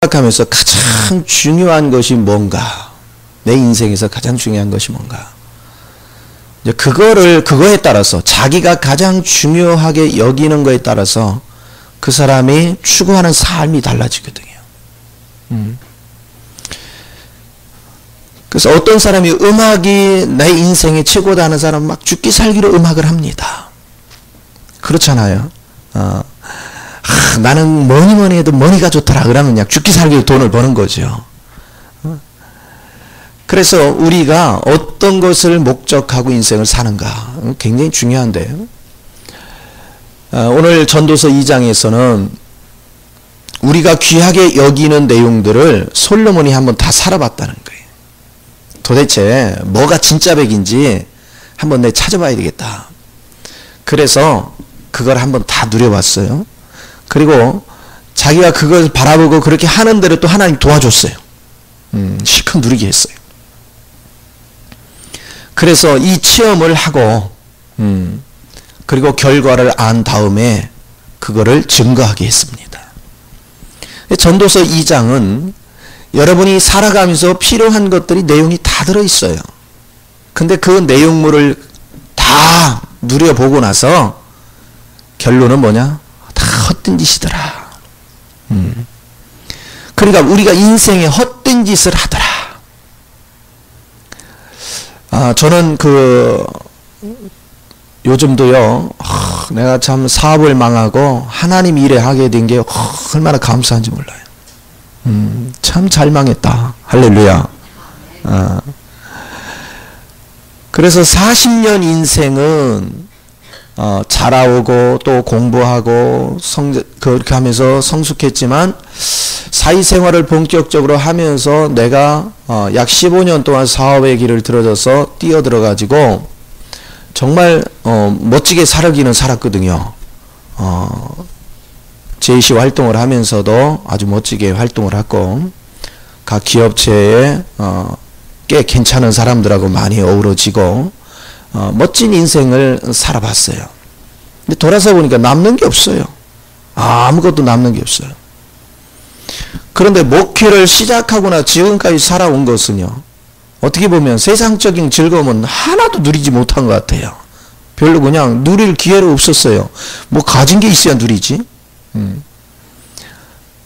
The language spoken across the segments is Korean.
생각하면서 가장 중요한 것이 뭔가, 내 인생에서 가장 중요한 것이 뭔가, 이제 그거에 따라서 자기가 가장 중요하게 여기는 거에 따라서 그 사람이 추구하는 삶이 달라지거든요. 그래서 어떤 사람이 음악이 내 인생의 최고다 하는 사람은 막 죽기 살기로 음악을 합니다. 그렇잖아요. 나는 뭐니 해도 머니가 좋더라 그러면 그냥 죽기 살기로 돈을 버는 거죠. 그래서 우리가 어떤 것을 목적하고 인생을 사는가 굉장히 중요한데요. 오늘 전도서 2장에서는 우리가 귀하게 여기는 내용들을 솔로몬이 한번 다 살아봤다는 거예요. 도대체 뭐가 진짜 백인지 한번 내가 찾아봐야 되겠다. 그래서 그걸 한번 다 누려봤어요. 그리고 자기가 그걸 바라보고 그렇게 하는 대로 또 하나님 도와줬어요. 실컷 누리게 했어요. 그래서 이 체험을 하고 그리고 결과를 안 다음에 그거를 증거하게 했습니다. 전도서 2장은 여러분이 살아가면서 필요한 것들이 내용이 다 들어있어요. 근데 그 내용물을 다 누려보고 나서 결론은 뭐냐? 다 헛된 짓이더라. 그러니까 우리가 인생에 헛된 짓을 하더라. 저는 요즘도요, 내가 참 사업을 망하고 하나님 일에 하게 된 게 얼마나 감사한지 몰라요. 참 잘 망했다. 할렐루야. 그래서 40년 인생은 자라오고 또 공부하고 그렇게 하면서 성숙했지만 사회생활을 본격적으로 하면서 내가 약 15년 동안 사업의 길을 들어져서 뛰어들어가지고 정말 멋지게 살기는 살았거든요. JC 활동을 하면서도 아주 멋지게 활동을 하고 각 기업체에 꽤 괜찮은 사람들하고 많이 어우러지고 멋진 인생을 살아봤어요. 근데 돌아서 보니까 남는 게 없어요. 아무것도 남는 게 없어요. 그런데 목회를 시작하거나 지금까지 살아온 것은요, 어떻게 보면 세상적인 즐거움은 하나도 누리지 못한 것 같아요. 별로 그냥 누릴 기회가 없었어요. 뭐 가진 게 있어야 누리지.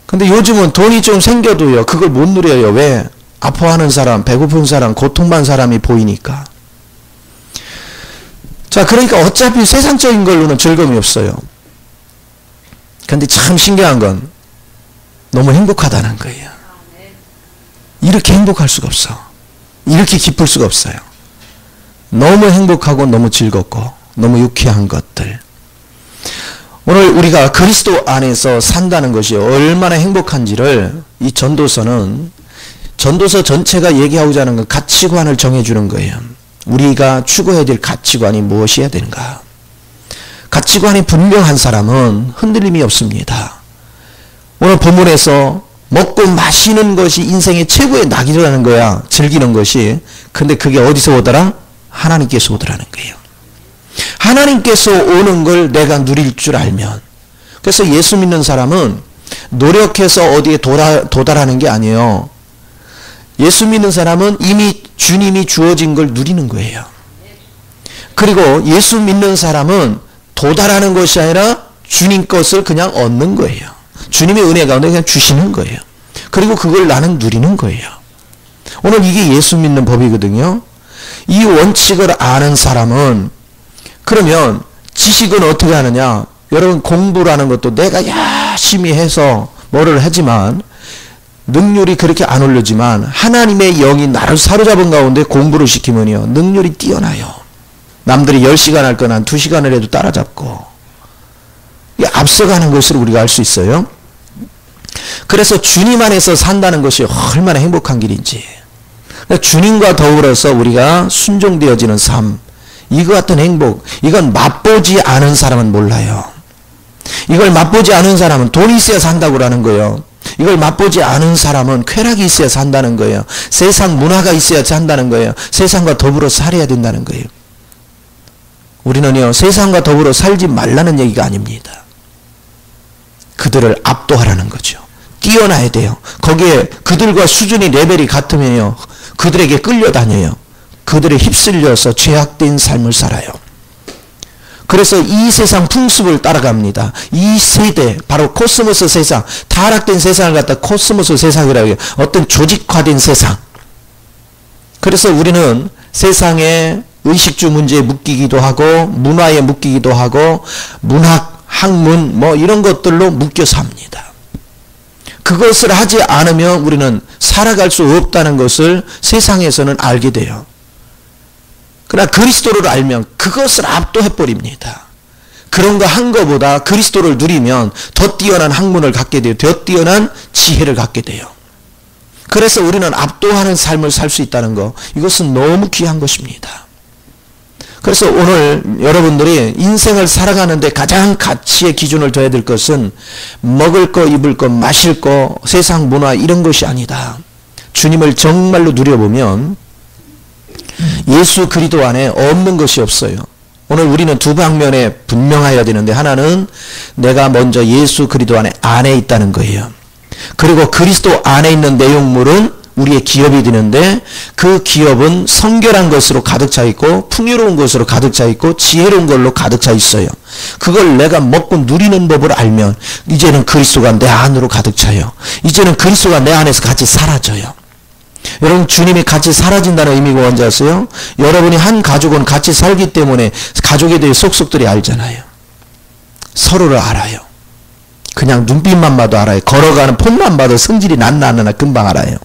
근데 요즘은 돈이 좀 생겨도요, 그걸 못 누려요. 왜? 아파하는 사람, 배고픈 사람, 고통받는 사람이 보이니까. 자, 그러니까 어차피 세상적인 걸로는 즐거움이 없어요. 근데 참 신기한 건 너무 행복하다는 거예요. 이렇게 행복할 수가 없어. 이렇게 기쁠 수가 없어요. 너무 행복하고 너무 즐겁고 너무 유쾌한 것들. 오늘 우리가 그리스도 안에서 산다는 것이 얼마나 행복한지를 이 전도서 전체가 얘기하고자 하는 건 가치관을 정해주는 거예요. 우리가 추구해야 될 가치관이 무엇이어야 되는가. 가치관이 분명한 사람은 흔들림이 없습니다. 오늘 본문에서 먹고 마시는 것이 인생의 최고의 낙이라는 거야. 즐기는 것이. 근데 그게 어디서 오더라? 하나님께서 오더라는 거예요. 하나님께서 오는 걸 내가 누릴 줄 알면. 그래서 예수 믿는 사람은 노력해서 어디에 도달하는 게 아니에요. 예수 믿는 사람은 이미 주님이 주어진 걸 누리는 거예요. 그리고 예수 믿는 사람은 도달하는 것이 아니라 주님 것을 그냥 얻는 거예요. 주님의 은혜 가운데 그냥 주시는 거예요. 그리고 그걸 나는 누리는 거예요. 오늘 이게 예수 믿는 법이거든요. 이 원칙을 아는 사람은, 그러면 지식은 어떻게 하느냐? 여러분, 공부라는 것도 내가 열심히 해서 뭐를 하지만 능률이 그렇게 안 올르지만 하나님의 영이 나를 사로잡은 가운데 공부를 시키면요, 능률이 뛰어나요. 남들이 10시간 할 건 한 2시간을 해도 따라잡고, 이게 앞서가는 것을 우리가 알 수 있어요. 그래서 주님 안에서 산다는 것이 얼마나 행복한 길인지, 주님과 더불어서 우리가 순종되어지는 삶, 이거 같은 행복, 이건 맛보지 않은 사람은 몰라요. 이걸 맛보지 않은 사람은 돈이 있어야 산다고 하는 거예요. 이걸 맛보지 않은 사람은 쾌락이 있어야 산다는 거예요. 세상 문화가 있어야 산다는 거예요. 세상과 더불어 살아야 된다는 거예요. 우리는요, 세상과 더불어 살지 말라는 얘기가 아닙니다. 그들을 압도하라는 거죠. 뛰어나야 돼요. 거기에 그들과 수준이 레벨이 같으면요, 그들에게 끌려다녀요. 그들에 휩쓸려서 죄악된 삶을 살아요. 그래서 이 세상 풍습을 따라갑니다. 이 세대, 바로 코스모스 세상, 타락된 세상을 갖다 코스모스 세상이라고 해요. 어떤 조직화된 세상. 그래서 우리는 세상의 의식주 문제에 묶이기도 하고, 문화에 묶이기도 하고, 문학, 학문 뭐 이런 것들로 묶여 삽니다. 그것을 하지 않으면 우리는 살아갈 수 없다는 것을 세상에서는 알게 돼요. 그러나 그리스도를 알면 그것을 압도해버립니다. 그런 거 한 것보다 그리스도를 누리면 더 뛰어난 학문을 갖게 돼요. 더 뛰어난 지혜를 갖게 돼요. 그래서 우리는 압도하는 삶을 살 수 있다는 거, 이것은 너무 귀한 것입니다. 그래서 오늘 여러분들이 인생을 살아가는데 가장 가치의 기준을 둬야 될 것은 먹을 거, 입을 거, 마실 거, 세상 문화 이런 것이 아니다. 주님을 정말로 누려보면 예수 그리스도 안에 없는 것이 없어요. 오늘 우리는 두 방면에 분명해야 되는데, 하나는 내가 먼저 예수 그리스도 안에 있다는 거예요. 그리고 그리스도 안에 있는 내용물은 우리의 기업이 되는데, 그 기업은 성결한 것으로 가득 차 있고 풍요로운 것으로 가득 차 있고 지혜로운 걸로 가득 차 있어요. 그걸 내가 먹고 누리는 법을 알면 이제는 그리스도가 내 안으로 가득 차요. 이제는 그리스도가 내 안에서 같이 사라져요. 여러분, 주님이 같이 사라진다는 의미가 뭔지 아세요? 여러분이 한 가족은 같이 살기 때문에 가족에 대해 속속들이 알잖아요. 서로를 알아요. 그냥 눈빛만 봐도 알아요. 걸어가는 폼만 봐도 성질이 낫나 안 나나 금방 알아요.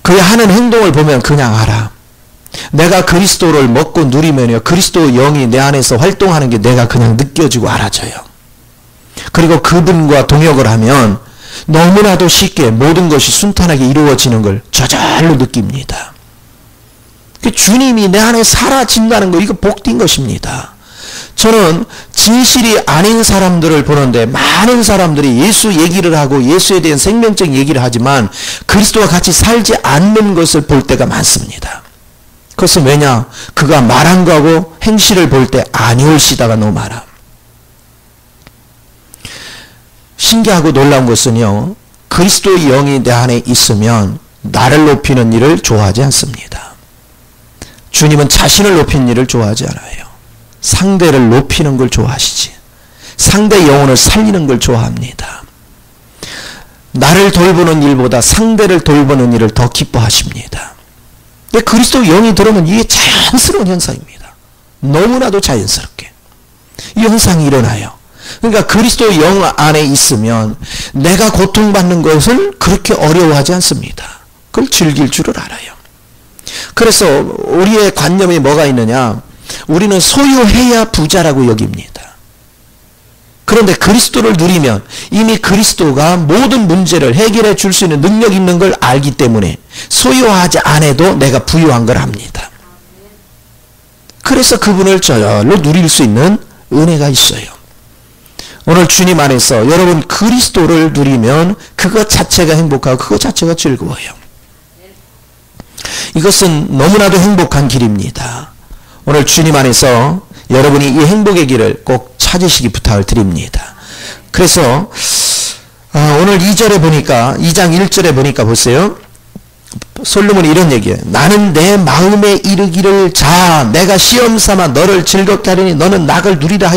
그의 하는 행동을 보면 그냥 알아. 내가 그리스도를 먹고 누리면요, 그리스도 영이 내 안에서 활동하는 게 내가 그냥 느껴지고 알아져요. 그리고 그분과 동역을 하면 너무나도 쉽게 모든 것이 순탄하게 이루어지는 걸 저절로 느낍니다. 주님이 내 안에 사라진다는 거, 이거 복된 것입니다. 저는 진실이 아닌 사람들을 보는데, 많은 사람들이 예수 얘기를 하고 예수에 대한 생명적 얘기를 하지만 그리스도와 같이 살지 않는 것을 볼 때가 많습니다. 그것은 왜냐? 그가 말한 거하고 행실을 볼 때 아니올시다가 너무 많아. 신기하고 놀라운 것은요, 그리스도의 영이 내 안에 있으면 나를 높이는 일을 좋아하지 않습니다. 주님은 자신을 높이는 일을 좋아하지 않아요. 상대를 높이는 걸 좋아하시지. 상대 영혼을 살리는 걸 좋아합니다. 나를 돌보는 일보다 상대를 돌보는 일을 더 기뻐하십니다. 근데 그리스도 영이 들어오면 이게 자연스러운 현상입니다. 너무나도 자연스럽게 이 현상이 일어나요. 그러니까 그리스도 영 안에 있으면 내가 고통받는 것을 그렇게 어려워하지 않습니다. 그걸 즐길 줄을 알아요. 그래서 우리의 관념이 뭐가 있느냐? 우리는 소유해야 부자라고 여깁니다. 그런데 그리스도를 누리면 이미 그리스도가 모든 문제를 해결해 줄 수 있는 능력 있는 걸 알기 때문에 소유하지 않아도 내가 부유한 걸 압니다. 그래서 그분을 저절로 누릴 수 있는 은혜가 있어요. 오늘 주님 안에서 여러분 그리스도를 누리면 그것 자체가 행복하고 그것 자체가 즐거워요. 이것은 너무나도 행복한 길입니다. 오늘 주님 안에서 여러분이 이 행복의 길을 꼭 찾으시기 부탁을 드립니다. 그래서 오늘 2절에 보니까, 2장 1절에 보니까 보세요. 솔로몬이 이런 얘기예요. 나는 내 마음에 이르기를 자 내가 시험 삼아 너를 즐겁게 하려니 너는 낙을 누리라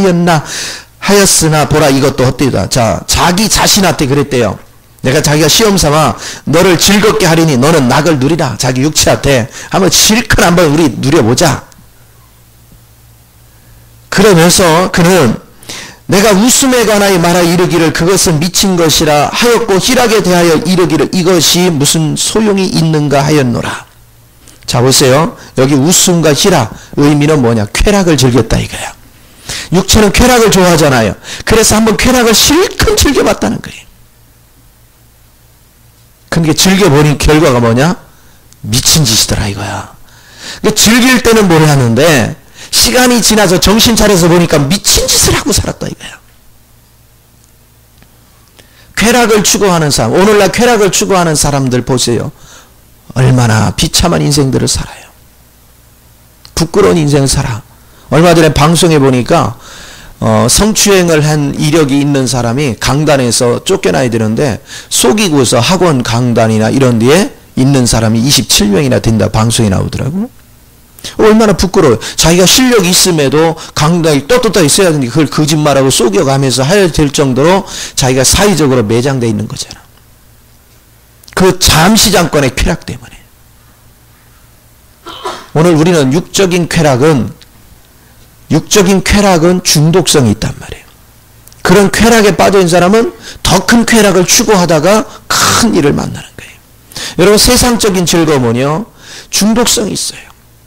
하였으나 보라 이것도 헛되다. 자, 자기 자신한테 그랬대요. 내가 자기가 시험 삼아 너를 즐겁게 하리니 너는 낙을 누리라. 자기 육체한테 한번 실컷 한번 우리 누려보자. 그러면서 그는 내가 웃음에 관하여 말하 이르기를 그것은 미친 것이라 하였고 희락에 대하여 이르기를 이것이 무슨 소용이 있는가 하였노라. 자 보세요. 여기 웃음과 희락 의미는 뭐냐? 쾌락을 즐겼다 이거야. 육체는 쾌락을 좋아하잖아요. 그래서 한번 쾌락을 실컷 즐겨봤다는 거예요. 그러니까 즐겨보니 결과가 뭐냐? 미친 짓이더라 이거야. 그러니까 즐길 때는 뭘 하는데 시간이 지나서 정신 차려서 보니까 미친 짓을 하고 살았다 이거야. 쾌락을 추구하는 사람, 오늘날 쾌락을 추구하는 사람들 보세요. 얼마나 비참한 인생들을 살아요. 부끄러운 인생을 살아. 얼마 전에 방송에 보니까 성추행을 한 이력이 있는 사람이 강단에서 쫓겨나야 되는데 속이고서 학원 강단이나 이런 데에 있는 사람이 27명이나 된다 방송에 나오더라고. 얼마나 부끄러워요. 자기가 실력이 있음에도 강단이 떳떳하게 있어야 되는데 그걸 거짓말하고 속여가면서 해야 될 정도로 자기가 사회적으로 매장되어 있는 거잖아. 그 잠시장권의 쾌락 때문에. 오늘 우리는 육적인 쾌락은 중독성이 있단 말이에요. 그런 쾌락에 빠져있는 사람은 더 큰 쾌락을 추구하다가 큰 일을 만나는 거예요. 여러분, 세상적인 즐거움은요 중독성이 있어요.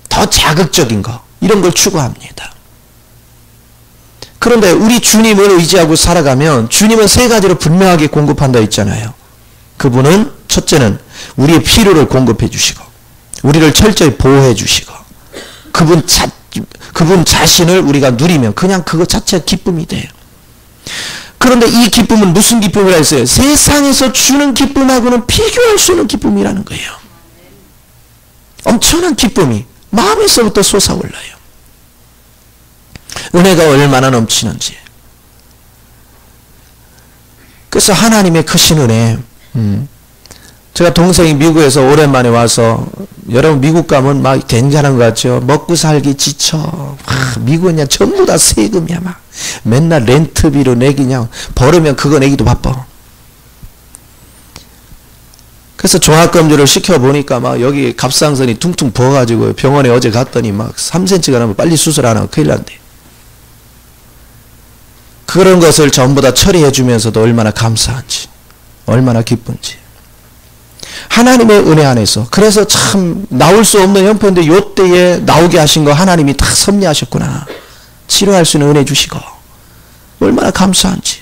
더 자극적인 거, 이런 걸 추구합니다. 그런데 우리 주님을 의지하고 살아가면 주님은 세 가지로 분명하게 공급한다 했잖아요. 그분은 첫째는 우리의 필요를 공급해 주시고 우리를 철저히 보호해 주시고 그분 자신을 우리가 누리면 그냥 그것 자체가 기쁨이 돼요. 그런데 이 기쁨은 무슨 기쁨이라 했어요? 세상에서 주는 기쁨하고는 비교할 수 없는 기쁨이라는 거예요. 엄청난 기쁨이 마음에서부터 솟아올라요. 은혜가 얼마나 넘치는지. 그래서 하나님의 크신 은혜. 제가 동생이 미국에서 오랜만에 와서, 여러분 미국 가면 막 괜찮은 것 같죠? 먹고 살기 지쳐. 미국은 그냥 전부 다 세금이야. 막 맨날 렌트비로 내기, 그냥 벌으면 그거 내기도 바빠. 그래서 종합검진을 시켜보니까 막 여기 갑상선이 퉁퉁 부어가지고 병원에 어제 갔더니 막 3cm가 나면 빨리 수술 안 하고 큰일 난대. 그런 것을 전부 다 처리해 주면서도 얼마나 감사한지, 얼마나 기쁜지. 하나님의 은혜 안에서. 그래서 참 나올 수 없는 형편인데 요때에 나오게 하신 거 하나님이 다 섭리하셨구나. 치료할 수 있는 은혜 주시고 얼마나 감사한지.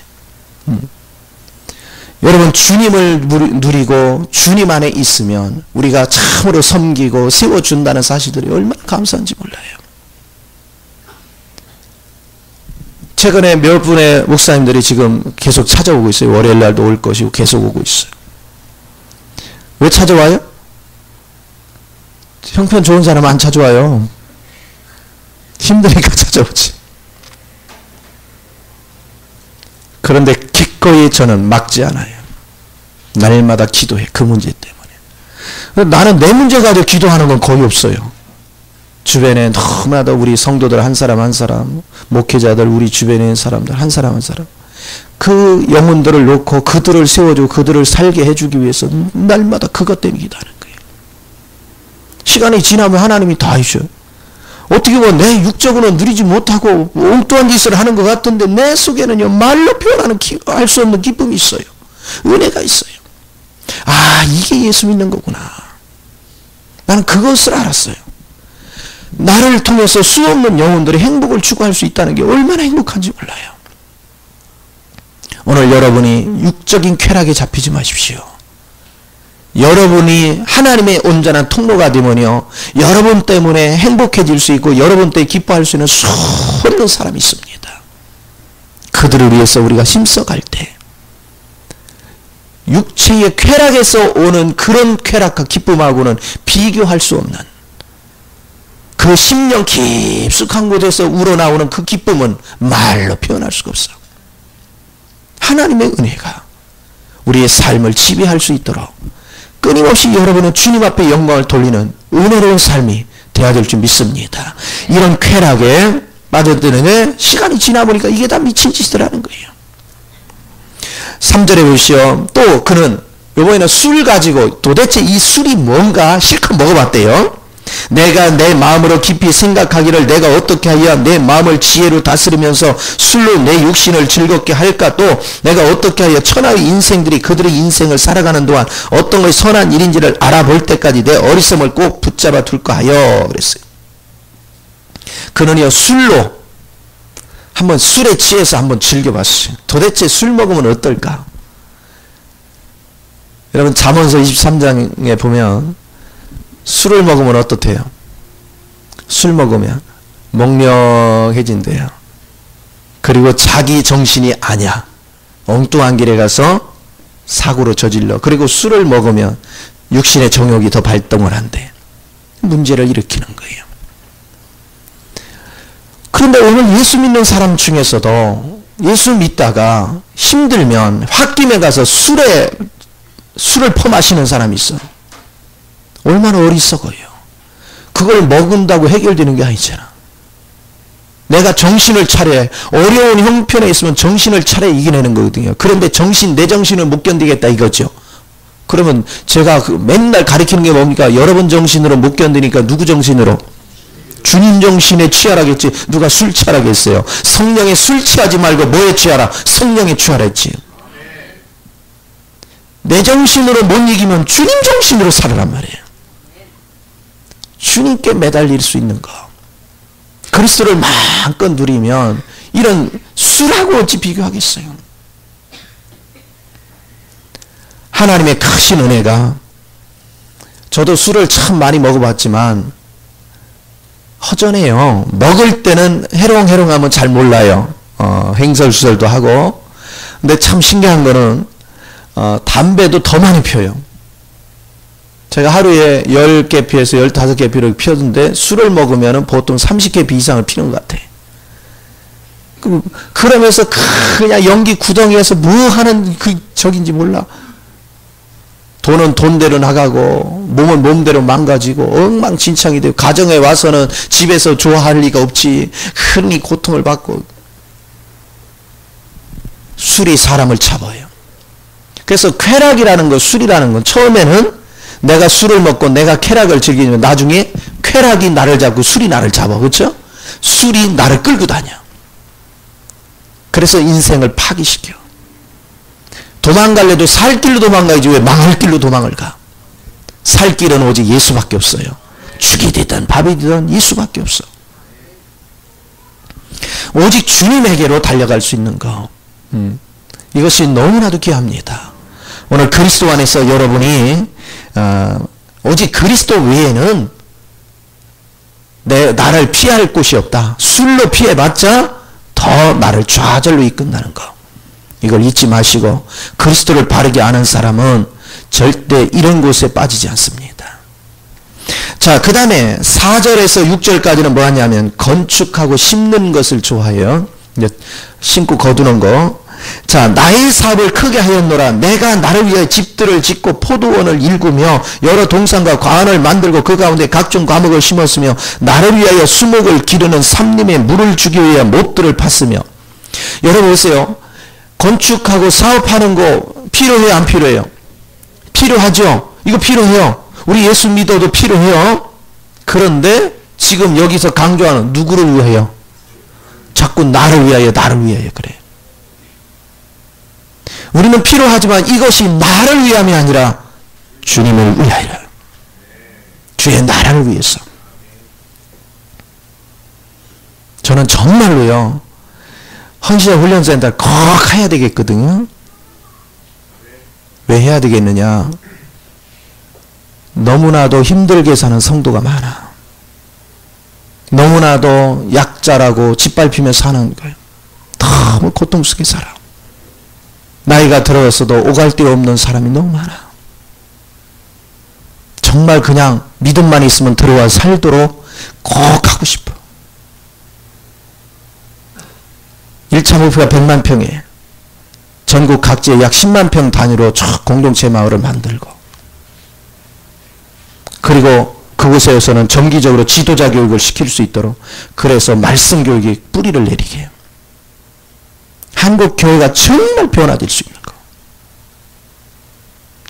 여러분, 주님을 누리고 주님 안에 있으면 우리가 참으로 섬기고 세워준다는 사실들이 얼마나 감사한지 몰라요. 최근에 몇 분의 목사님들이 지금 계속 찾아오고 있어요. 월요일 날도 올 것이고 계속 오고 있어요. 왜 찾아와요? 형편 좋은 사람 안 찾아와요. 힘드니까 찾아오지. 그런데 기꺼이 저는 막지 않아요. 날마다 기도해. 그 문제 때문에. 나는 내 문제 가지고 기도하는 건 거의 없어요. 주변에 너무나도 우리 성도들 한 사람 한 사람, 목회자들, 우리 주변에 있는 사람들 한 사람 한 사람, 그 영혼들을 놓고 그들을 세워주고 그들을 살게 해주기 위해서 날마다 그것 때문에 기도하는 거예요. 시간이 지나면 하나님이 다 해줘요. 어떻게 보면 내 육적으로는 누리지 못하고 엉뚱한 짓을 하는 것 같은데 내 속에는요 말로 표현하는 할 수 없는 기쁨이 있어요. 은혜가 있어요. 아, 이게 예수 믿는 거구나. 나는 그것을 알았어요. 나를 통해서 수없는 영혼들의 행복을 추구할 수 있다는 게 얼마나 행복한지 몰라요. 오늘 여러분이 육적인 쾌락에 잡히지 마십시오. 여러분이 하나님의 온전한 통로가 되면요 여러분 때문에 행복해질 수 있고 여러분 때문에 기뻐할 수 있는 수없는 사람이 있습니다. 그들을 위해서 우리가 힘써갈 때 육체의 쾌락에서 오는 그런 쾌락과 기쁨하고는 비교할 수 없는 그 심령 깊숙한 곳에서 우러나오는 그 기쁨은 말로 표현할 수가 없어. 하나님의 은혜가 우리의 삶을 지배할 수 있도록 끊임없이 여러분은 주님 앞에 영광을 돌리는 은혜로운 삶이 되어야 될 줄 믿습니다. 이런 쾌락에 빠져드는 시간이 지나보니까 이게 다 미친 짓이라는 거예요. 3절에 보시오. 또 그는 이번에는 술 가지고 도대체 이 술이 뭔가 실컷 먹어봤대요. 내가 내 마음으로 깊이 생각하기를 내가 어떻게 하여야 내 마음을 지혜로 다스리면서 술로 내 육신을 즐겁게 할까, 또 내가 어떻게 하여 천하의 인생들이 그들의 인생을 살아가는 동안 어떤 것이 선한 일인지를 알아볼 때까지 내 어리석음을 꼭 붙잡아 둘까 하여 그랬어요. 그는요 술로 한번 술에 취해서 한번 즐겨봤어요. 도대체 술 먹으면 어떨까? 여러분 잠언서 23장에 보면 술을 먹으면 어떻대요? 술 먹으면 몽령해진대요. 그리고 자기 정신이 아니야. 엉뚱한 길에 가서 사고로 저질러. 그리고 술을 먹으면 육신의 정욕이 더 발동을 한대. 문제를 일으키는 거예요. 그런데 오늘 예수 믿는 사람 중에서도 예수 믿다가 힘들면 홧김에 가서 술을 퍼마시는 사람이 있어. 얼마나 어리석어요. 그걸 먹은다고 해결되는 게 아니잖아. 내가 정신을 차려, 어려운 형편에 있으면 정신을 차려 이겨내는 거거든요. 그런데 내 정신을 못 견디겠다 이거죠. 그러면 제가 맨날 가르치는 게 뭡니까? 여러분 정신으로 못 견디니까 누구 정신으로? 주님 정신에 취하라겠지. 누가 술 취하라겠어요? 성령에 술 취하지 말고 뭐에 취하라? 성령에 취하라 했지. 내 정신으로 못 이기면 주님 정신으로 살아란 말이에요. 주님께 매달릴 수 있는 거. 그리스도를 마음껏 누리면 이런 술하고 어찌 비교하겠어요. 하나님의 크신 은혜가, 저도 술을 참 많이 먹어봤지만 허전해요. 먹을 때는 해롱해롱하면 잘 몰라요. 행설수설도 하고. 근데 참 신기한 거는 담배도 더 많이 피워요. 제가 하루에 10개 피해서 15개 피를 피웠는데 술을 먹으면 보통 30개 피 이상을 피는 것 같아. 그러면서 그냥 연기 구덩이에서 뭐 하는 적인지 몰라. 돈은 돈대로 나가고 몸은 몸대로 망가지고 엉망진창이 되고, 가정에 와서는 집에서 좋아할 리가 없지. 흔히 고통을 받고. 술이 사람을 잡아요. 그래서 쾌락이라는 거, 술이라는 건 처음에는 내가 술을 먹고 내가 쾌락을 즐기면 나중에 쾌락이 나를 잡고 술이 나를 잡아. 그렇죠? 술이 나를 끌고 다녀. 그래서 인생을 파기시켜. 도망갈래도 살 길로 도망가야지 왜 망할 길로 도망을 가? 살 길은 오직 예수밖에 없어요. 죽이 되든 밥이 되든 예수밖에 없어. 오직 주님에게로 달려갈 수 있는 거. 이것이 너무나도 귀합니다. 오늘 그리스도 안에서 여러분이 오직 그리스도 외에는 나를 피할 곳이 없다. 술로 피해봤자 더 나를 좌절로 이끈다는 거. 이걸 잊지 마시고, 그리스도를 바르게 아는 사람은 절대 이런 곳에 빠지지 않습니다. 자, 그 다음에 4절에서 6절까지는 뭐 하냐면 건축하고 심는 것을 좋아해요. 심고 거두는 거. 자, 나의 사업을 크게 하였노라. 내가 나를 위하여 집들을 짓고 포도원을 일구며 여러 동산과 과원을 만들고 그 가운데 각종 과목을 심었으며 나를 위하여 수목을 기르는 삼림에 물을 주기 위하여 못들을 팠으며. 여러분 보세요. 건축하고 사업하는 거 필요해요, 안 필요해요? 필요하죠. 이거 필요해요. 우리 예수 믿어도 필요해요. 그런데 지금 여기서 강조하는 누구를 위하여? 자꾸 나를 위하여 그래. 우리는 필요하지만 이것이 나를 위함이 아니라 주님을 위하여, 주의 나라를 위해서. 저는 정말로요, 헌신자 훈련센터를 꼭 해야 되겠거든요. 왜 해야 되겠느냐? 너무나도 힘들게 사는 성도가 많아. 너무나도 약자라고 짓밟히며 사는 거예요. 너무 고통스럽게 살아. 나이가 들어서도 오갈 데 없는 사람이 너무 많아. 정말 그냥 믿음만 있으면 들어와 살도록 꼭 하고 싶어. 1차 목표가 100만 평에 전국 각지에 약 10만 평 단위로 쭉 공동체 마을을 만들고, 그리고 그곳에서는 정기적으로 지도자 교육을 시킬 수 있도록, 그래서 말씀 교육이 뿌리를 내리게 해요. 한국 교회가 정말 변화될 수 있는 거.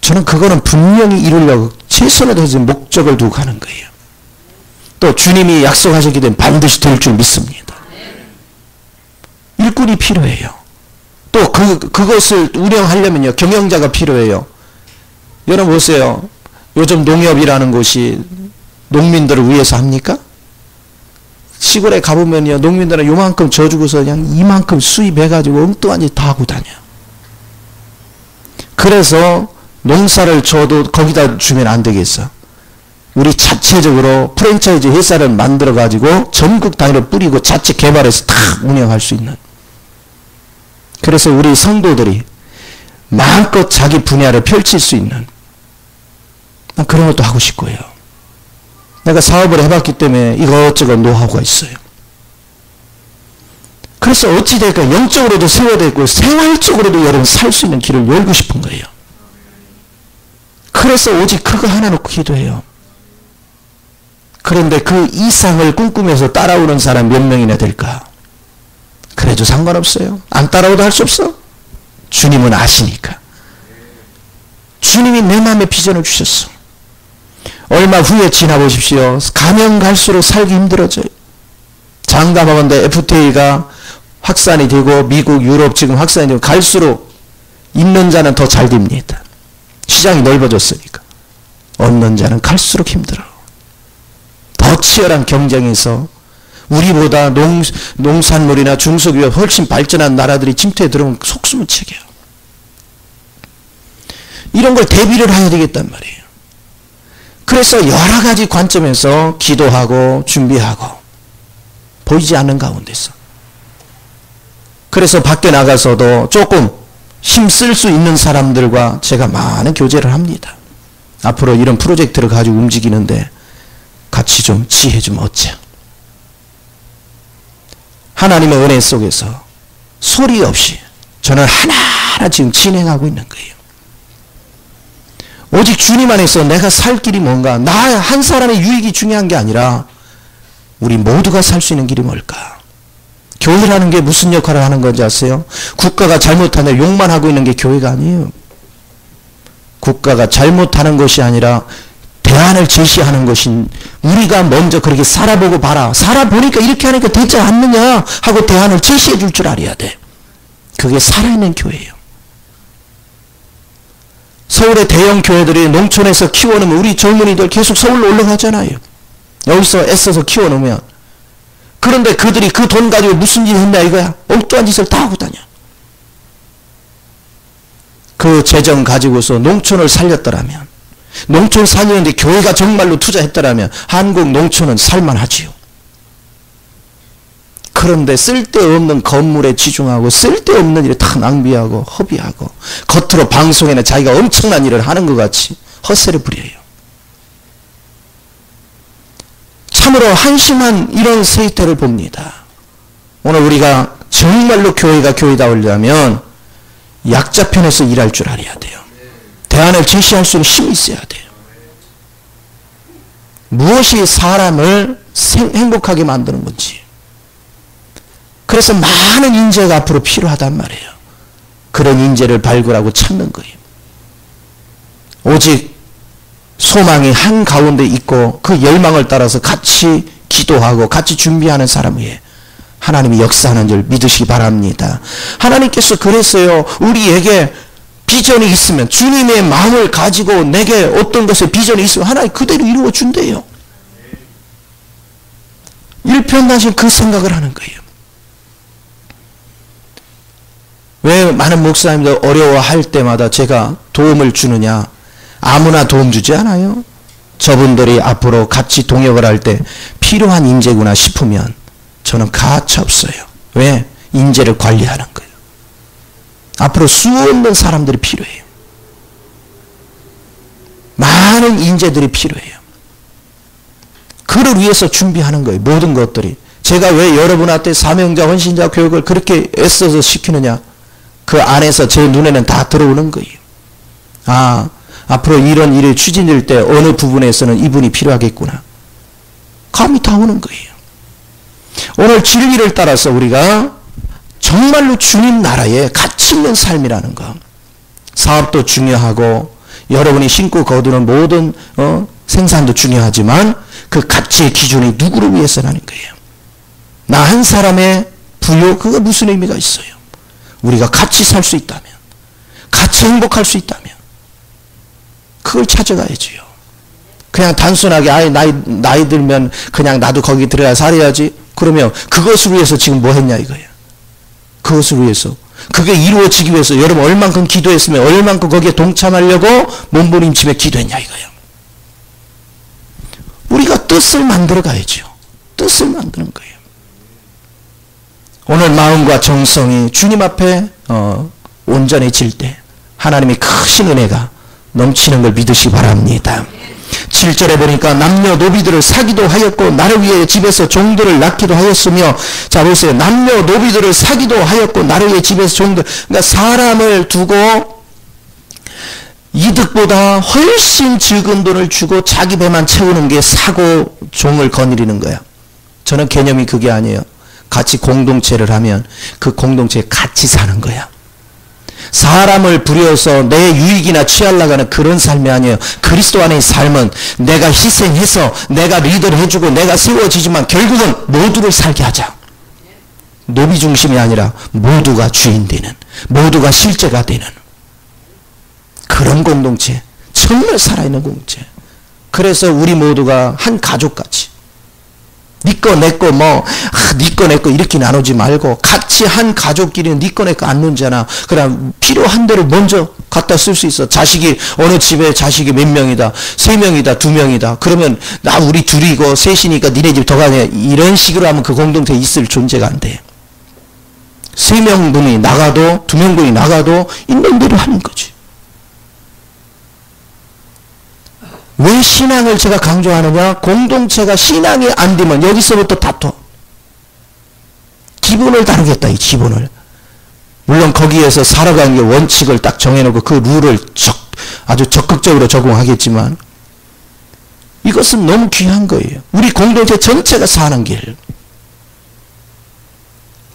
저는 그거는 분명히 이루려고 최선을 다해서 목적을 두고 가는 거예요. 또 주님이 약속하셨기 때문에 반드시 될 줄 믿습니다. 일꾼이 필요해요. 또 그것을 운영하려면요, 경영자가 필요해요. 여러분 보세요. 요즘 농협이라는 곳이 농민들을 위해서 합니까? 시골에 가보면요, 농민들은 요만큼 져주고서 그냥 이만큼 수입해가지고 엉뚱한 짓 다 하고 다녀. 그래서 농사를 줘도 거기다 주면 안 되겠어. 우리 자체적으로 프랜차이즈 회사를 만들어가지고 전국 단위로 뿌리고 자체 개발해서 다 운영할 수 있는. 그래서 우리 성도들이 마음껏 자기 분야를 펼칠 수 있는, 난 그런 것도 하고 싶고요. 내가 사업을 해봤기 때문에 이것저것 노하우가 있어요. 그래서 어찌될까 영적으로도 세워되고 생활적으로도 여러분 살 수 있는 길을 열고 싶은 거예요. 그래서 오직 그거 하나 놓고 기도해요. 그런데 그 이상을 꿈꾸면서 따라오는 사람 몇 명이나 될까? 그래도 상관없어요. 안 따라오도 할 수 없어. 주님은 아시니까. 주님이 내 마음에 비전을 주셨어. 얼마 후에 지나보십시오. 가면 갈수록 살기 힘들어져요. 장담하건대 FTA가 확산이 되고 미국, 유럽 지금 확산이 되고 갈수록 있는 자는 더 잘 됩니다. 시장이 넓어졌으니까. 없는 자는 갈수록 힘들어. 더 치열한 경쟁에서 우리보다 농산물이나 중소기업 훨씬 발전한 나라들이 침투에 들어오면 속수무 책이에요. 이런 걸 대비를 해야 되겠단 말이에요. 그래서 여러 가지 관점에서 기도하고 준비하고 보이지 않는 가운데서 그래서 밖에 나가서도 조금 힘쓸 수 있는 사람들과 제가 많은 교제를 합니다. 앞으로 이런 프로젝트를 가지고 움직이는데 같이 좀 지혜 좀 얻자. 하나님의 은혜 속에서 소리 없이 저는 하나하나 지금 진행하고 있는 거예요. 오직 주님 안에서 내가 살 길이 뭔가, 나 한 사람의 유익이 중요한 게 아니라 우리 모두가 살 수 있는 길이 뭘까? 교회라는 게 무슨 역할을 하는 건지 아세요? 국가가 잘못하는 욕만 하고 있는 게 교회가 아니에요. 국가가 잘못하는 것이 아니라 대안을 제시하는 것인, 우리가 먼저 그렇게 살아보고 봐라. 살아보니까 이렇게 하니까 되지 않느냐 하고 대안을 제시해 줄 줄 알아야 돼. 그게 살아있는 교회예요. 서울의 대형 교회들이 농촌에서 키워놓으면 우리 젊은이들 계속 서울로 올라가잖아요. 여기서 애써서 키워놓으면. 그런데 그들이 그 돈 가지고 무슨 일 했냐 이거야. 엉뚱한 짓을 다 하고 다녀. 그 재정 가지고서 농촌을 살렸더라면, 농촌 살리는데 교회가 정말로 투자했더라면 한국 농촌은 살만하지요. 그런데 쓸데없는 건물에 치중하고 쓸데없는 일에 다 낭비하고 허비하고 겉으로 방송에는 자기가 엄청난 일을 하는 것 같이 헛세를 부려요. 참으로 한심한 이런 세태를 봅니다. 오늘 우리가 정말로 교회가 교회다우려면 약자 편에서 일할 줄 알아야 돼요. 대안을 제시할 수 있는 힘이 있어야 돼요. 무엇이 사람을 행복하게 만드는 건지. 그래서 많은 인재가 앞으로 필요하단 말이에요. 그런 인재를 발굴하고 찾는 거예요. 오직 소망이 한가운데 있고 그 열망을 따라서 같이 기도하고 같이 준비하는 사람 위에 하나님이 역사하는 줄 믿으시기 바랍니다. 하나님께서 그랬어요. 우리에게 비전이 있으면, 주님의 마음을 가지고 내게 어떤 것에 비전이 있으면 하나님 그대로 이루어 준대요. 일편단심 그 생각을 하는 거예요. 왜 많은 목사님들 어려워할 때마다 제가 도움을 주느냐? 아무나 도움 주지 않아요. 저분들이 앞으로 같이 동역을 할 때 필요한 인재구나 싶으면 저는 가차 없어요. 왜? 인재를 관리하는 거예요. 앞으로 수없는 사람들이 필요해요. 많은 인재들이 필요해요. 그를 위해서 준비하는 거예요. 모든 것들이. 제가 왜 여러분한테 사명자, 헌신자 교육을 그렇게 애써서 시키느냐? 그 안에서 제 눈에는 다 들어오는 거예요. 아, 앞으로 이런 일이 추진될 때 어느 부분에서는 이분이 필요하겠구나. 감이 다 오는 거예요. 오늘 진리를 따라서 우리가 정말로 주님 나라에 가치 있는 삶이라는 것. 사업도 중요하고 여러분이 신고 거두는 모든 생산도 중요하지만 그 가치의 기준이 누구를 위해서라는 거예요. 나 한 사람의 부요, 그거 무슨 의미가 있어요? 우리가 같이 살 수 있다면, 같이 행복할 수 있다면 그걸 찾아가야지요. 그냥 단순하게 아예 나이 들면 그냥 나도 거기 들어가 살아야지. 그러면 그것을 위해서 지금 뭐 했냐 이거야. 그것을 위해서. 그게 이루어지기 위해서 여러분 얼만큼 기도했으면 얼만큼 거기에 동참하려고 몸부림치며 기도했냐 이거야. 우리가 뜻을 만들어 가야죠. 뜻을 만드는 거예요. 오늘 마음과 정성이 주님 앞에 온전해질 때 하나님의 크신 은혜가 넘치는 걸 믿으시기 바랍니다. 7절에 보니까 남녀노비들을 사기도 하였고 나를 위해 집에서 종들을 낳기도 하였으며, 자 보세요. 남녀노비들을 사기도 하였고 나를 위해 집에서 종들, 그러니까 사람을 두고 이득보다 훨씬 적은 돈을 주고 자기 배만 채우는 게 사고 종을 거느리는 거야. 저는 개념이 그게 아니에요. 같이 공동체를 하면 그 공동체에 같이 사는 거야. 사람을 부려서 내 유익이나 취하려고 하는 그런 삶이 아니에요. 그리스도 안의 삶은 내가 희생해서 내가 리더를 해주고 내가 세워지지만 결국은 모두를 살게 하자. 노비 중심이 아니라 모두가 주인 되는, 모두가 실제가 되는 그런 공동체, 정말 살아있는 공동체. 그래서 우리 모두가 한 가족같이 니꺼 내꺼 니꺼 내꺼 이렇게 나누지 말고 같이 한 가족끼리는 니꺼 내꺼 안 논잖아. 그럼 필요한 대로 먼저 갖다 쓸 수 있어. 자식이 어느 집에 자식이 몇 명이다, 3명이다, 2명이다. 그러면 나 우리 둘이고 셋이니까 니네 집 더 가냐. 이런 식으로 하면 그 공동체에 있을 존재가 안 돼. 3명분이 나가도 2명분이 나가도 있는 대로 하는 거지. 왜 신앙을 제가 강조하느냐? 공동체가 신앙이 안 되면 여기서부터 다퉈. 기본을 다루겠다, 이 기본을. 물론 거기에서 살아가는 게 원칙을 딱 정해놓고 그 룰을 아주 적극적으로 적용하겠지만 이것은 너무 귀한 거예요. 우리 공동체 전체가 사는 길.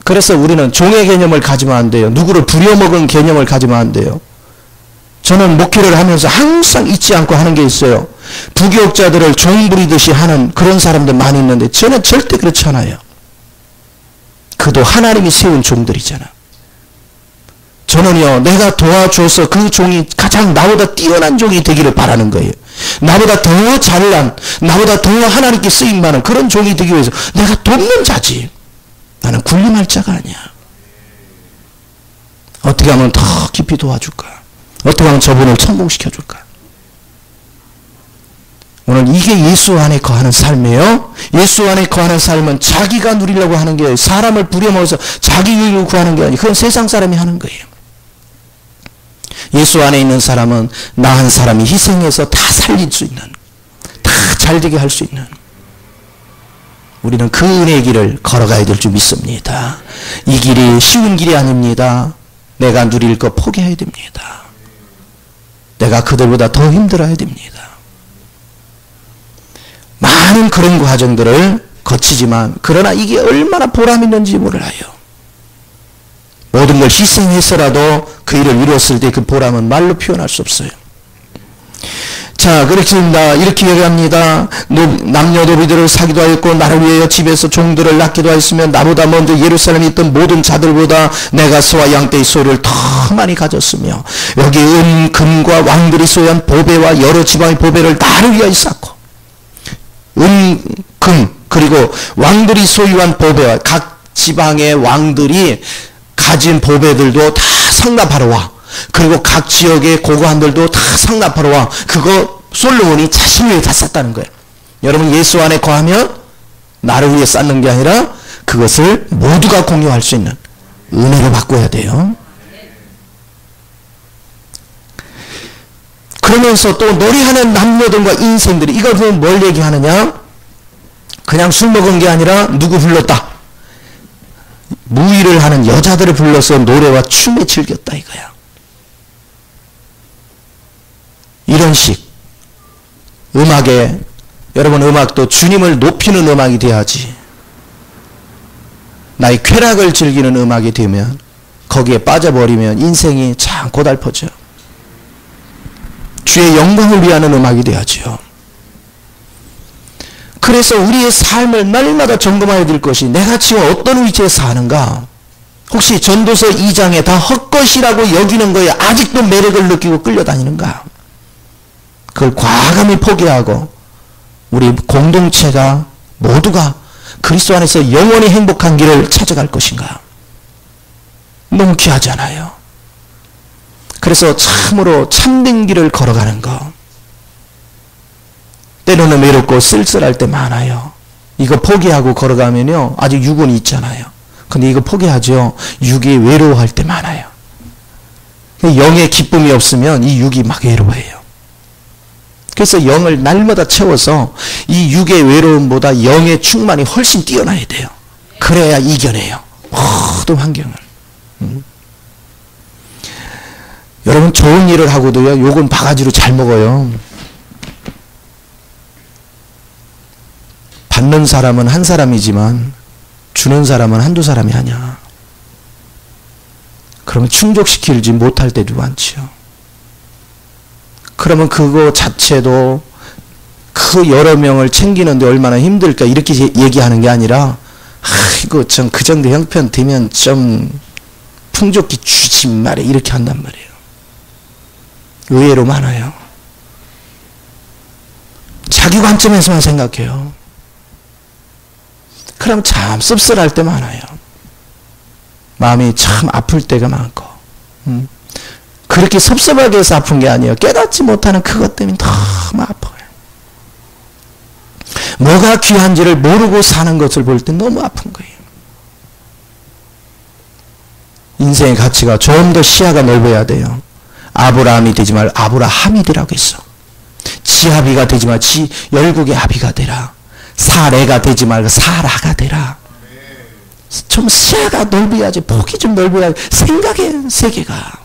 그래서 우리는 종의 개념을 가지면 안 돼요. 누구를 부려먹은 개념을 가지면 안 돼요. 저는 목회를 하면서 항상 잊지 않고 하는 게 있어요. 부교육자들을 종 부리듯이 하는 그런 사람들 많이 있는데 저는 절대 그렇지 않아요. 그도 하나님이 세운 종들이잖아. 저는요, 내가 도와줘서 그 종이 가장 나보다 뛰어난 종이 되기를 바라는 거예요. 나보다 더 잘난, 나보다 더 하나님께 쓰임받는 그런 종이 되기 위해서 내가 돕는 자지. 나는 군림할 자가 아니야. 어떻게 하면 더 깊이 도와줄까? 어떻게 하면 저분을 성공시켜줄까? 오늘 이게 예수 안에 거하는 삶이에요. 예수 안에 거하는 삶은 자기가 누리려고 하는 게 아니에요. 사람을 부려먹어서 자기 유익을 구하는 게 아니에요. 그건 세상 사람이 하는 거예요. 예수 안에 있는 사람은 나 한 사람이 희생해서 다 살릴 수 있는, 다 잘되게 할 수 있는, 우리는 그 은혜의 길을 걸어가야 될 줄 믿습니다. 이 길이 쉬운 길이 아닙니다. 내가 누릴 거 포기해야 됩니다. 내가 그들보다 더 힘들어야 됩니다. 많은 그런 과정들을 거치지만 그러나 이게 얼마나 보람 있는지 몰라요. 모든 걸 희생해서라도 그 일을 이루었을 때 그 보람은 말로 표현할 수 없어요. 자, 그렇습니다. 이렇게 얘기합니다. 남녀노비들을 사기도 하였고 나를 위하여 집에서 종들을 낳기도 하였으며 나보다 먼저 예루살렘에 있던 모든 자들보다 내가 소와 양떼의 소유를 더 많이 가졌으며 여기 은, 금과 왕들이 소유한 보배와 여러 지방의 보배를 나를 위하여 쌓고 은, 금, 그리고 왕들이 소유한 보배와 각 지방의 왕들이 가진 보배들도 다 상납하러 와. 그리고 각 지역의 고관들도 다 상납하러 와. 그거 솔로몬이 자신 위해 다 쌌다는 거예요. 여러분 예수 안에 거하면 나를 위해 쌓는 게 아니라 그것을 모두가 공유할 수 있는 은혜로 바꿔야 돼요. 그러면서 또 노래하는 남녀들과 인생들이 이걸 뭘 얘기하느냐? 그냥 술 먹은 게 아니라 누구 불렀다? 무의를 하는 여자들을 불러서 노래와 춤에 즐겼다 이거야. 이런 식 음악에 여러분 음악도 주님을 높이는 음악이 돼야지. 나의 쾌락을 즐기는 음악이 되면 거기에 빠져버리면 인생이 참 고달퍼져. 주의 영광을 위하는 음악이 돼야죠. 그래서 우리의 삶을 날마다 점검해야 될 것이 내가 지금 어떤 위치에 사는가. 혹시 전도서 2장에 다 헛것이라고 여기는 거에 아직도 매력을 느끼고 끌려다니는가. 그걸 과감히 포기하고 우리 공동체가 모두가 그리스도 안에서 영원히 행복한 길을 찾아갈 것인가. 너무 귀하잖아요. 그래서 참으로 참된 길을 걸어가는 거. 때로는 외롭고 쓸쓸할 때 많아요. 이거 포기하고 걸어가면요 아직 육은 있잖아요. 근데 이거 포기하죠. 육이 외로워할 때 많아요. 영의 기쁨이 없으면 이 육이 막 외로워해요. 그래서 영을 날마다 채워서 이 육의 외로움보다 영의 충만이 훨씬 뛰어나야 돼요. 그래야 이겨내요. 모든 환경을. 여러분 좋은 일을 하고도요, 욕은 바가지로 잘 먹어요. 받는 사람은 한 사람이지만 주는 사람은 한두 사람이 아니야. 그러면 충족시키지 못할 때도 많지요. 그러면 그거 자체도 그 여러 명을 챙기는데 얼마나 힘들까 이렇게 얘기하는 게 아니라 이거 좀 그 정도 형편 되면 좀 풍족히 주지 말이야 이렇게 한단 말이에요. 의외로 많아요. 자기 관점에서만 생각해요. 그럼 참 씁쓸할 때 많아요. 마음이 참 아플 때가 많고 그렇게 섭섭하게 해서 아픈 게 아니에요. 깨닫지 못하는 그것 때문에 너무 아파요. 뭐가 귀한지를 모르고 사는 것을 볼 때 너무 아픈 거예요. 인생의 가치가 좀 더 시야가 넓어야 돼요. 아브라함이 되지 말 아브라함이 되라고 했어. 지아비가 되지 말 열국의 아비가 되라. 사례가 되지 말고 사라가 되라. 좀 시야가 넓어야지, 폭이 좀 넓어야지, 생각의 세계가.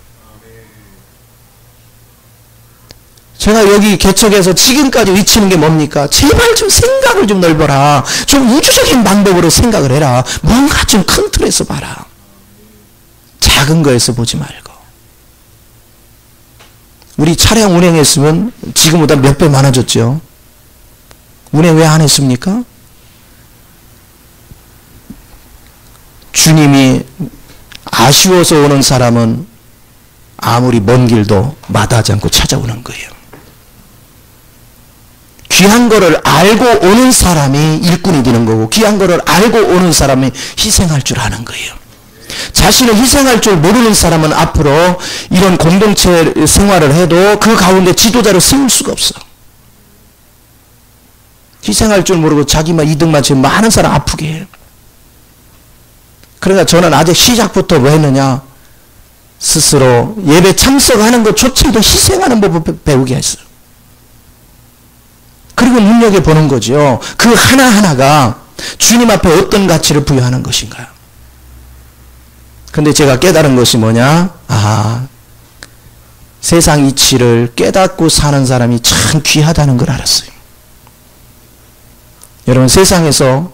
제가 여기 개척에서 지금까지 외치는 게 뭡니까? 제발 좀 생각을 좀 넓어라. 좀 우주적인 방법으로 생각을 해라. 뭔가 좀 큰 틀에서 봐라. 작은 거에서 보지 말고. 우리 차량 운행했으면 지금보다 몇 배 많아졌죠. 운행 왜 안 했습니까? 주님이 아쉬워서 오는 사람은 아무리 먼 길도 마다하지 않고 찾아오는 거예요. 귀한 거를 알고 오는 사람이 일꾼이 되는 거고, 귀한 거를 알고 오는 사람이 희생할 줄 아는 거예요. 자신을 희생할 줄 모르는 사람은 앞으로 이런 공동체 생활을 해도 그 가운데 지도자를 세울 수가 없어. 희생할 줄 모르고 자기만 이득만 지금 많은 사람 아프게 해요. 그러니까 저는 아직 시작부터 뭐 했느냐, 스스로 예배 참석하는 것조차도 희생하는 법을 배우게 했어요. 그리고 눈여겨보는 거죠. 그 하나하나가 주님 앞에 어떤 가치를 부여하는 것인가. 근데 제가 깨달은 것이 뭐냐, 세상 이치를 깨닫고 사는 사람이 참 귀하다는 걸 알았어요. 여러분, 세상에서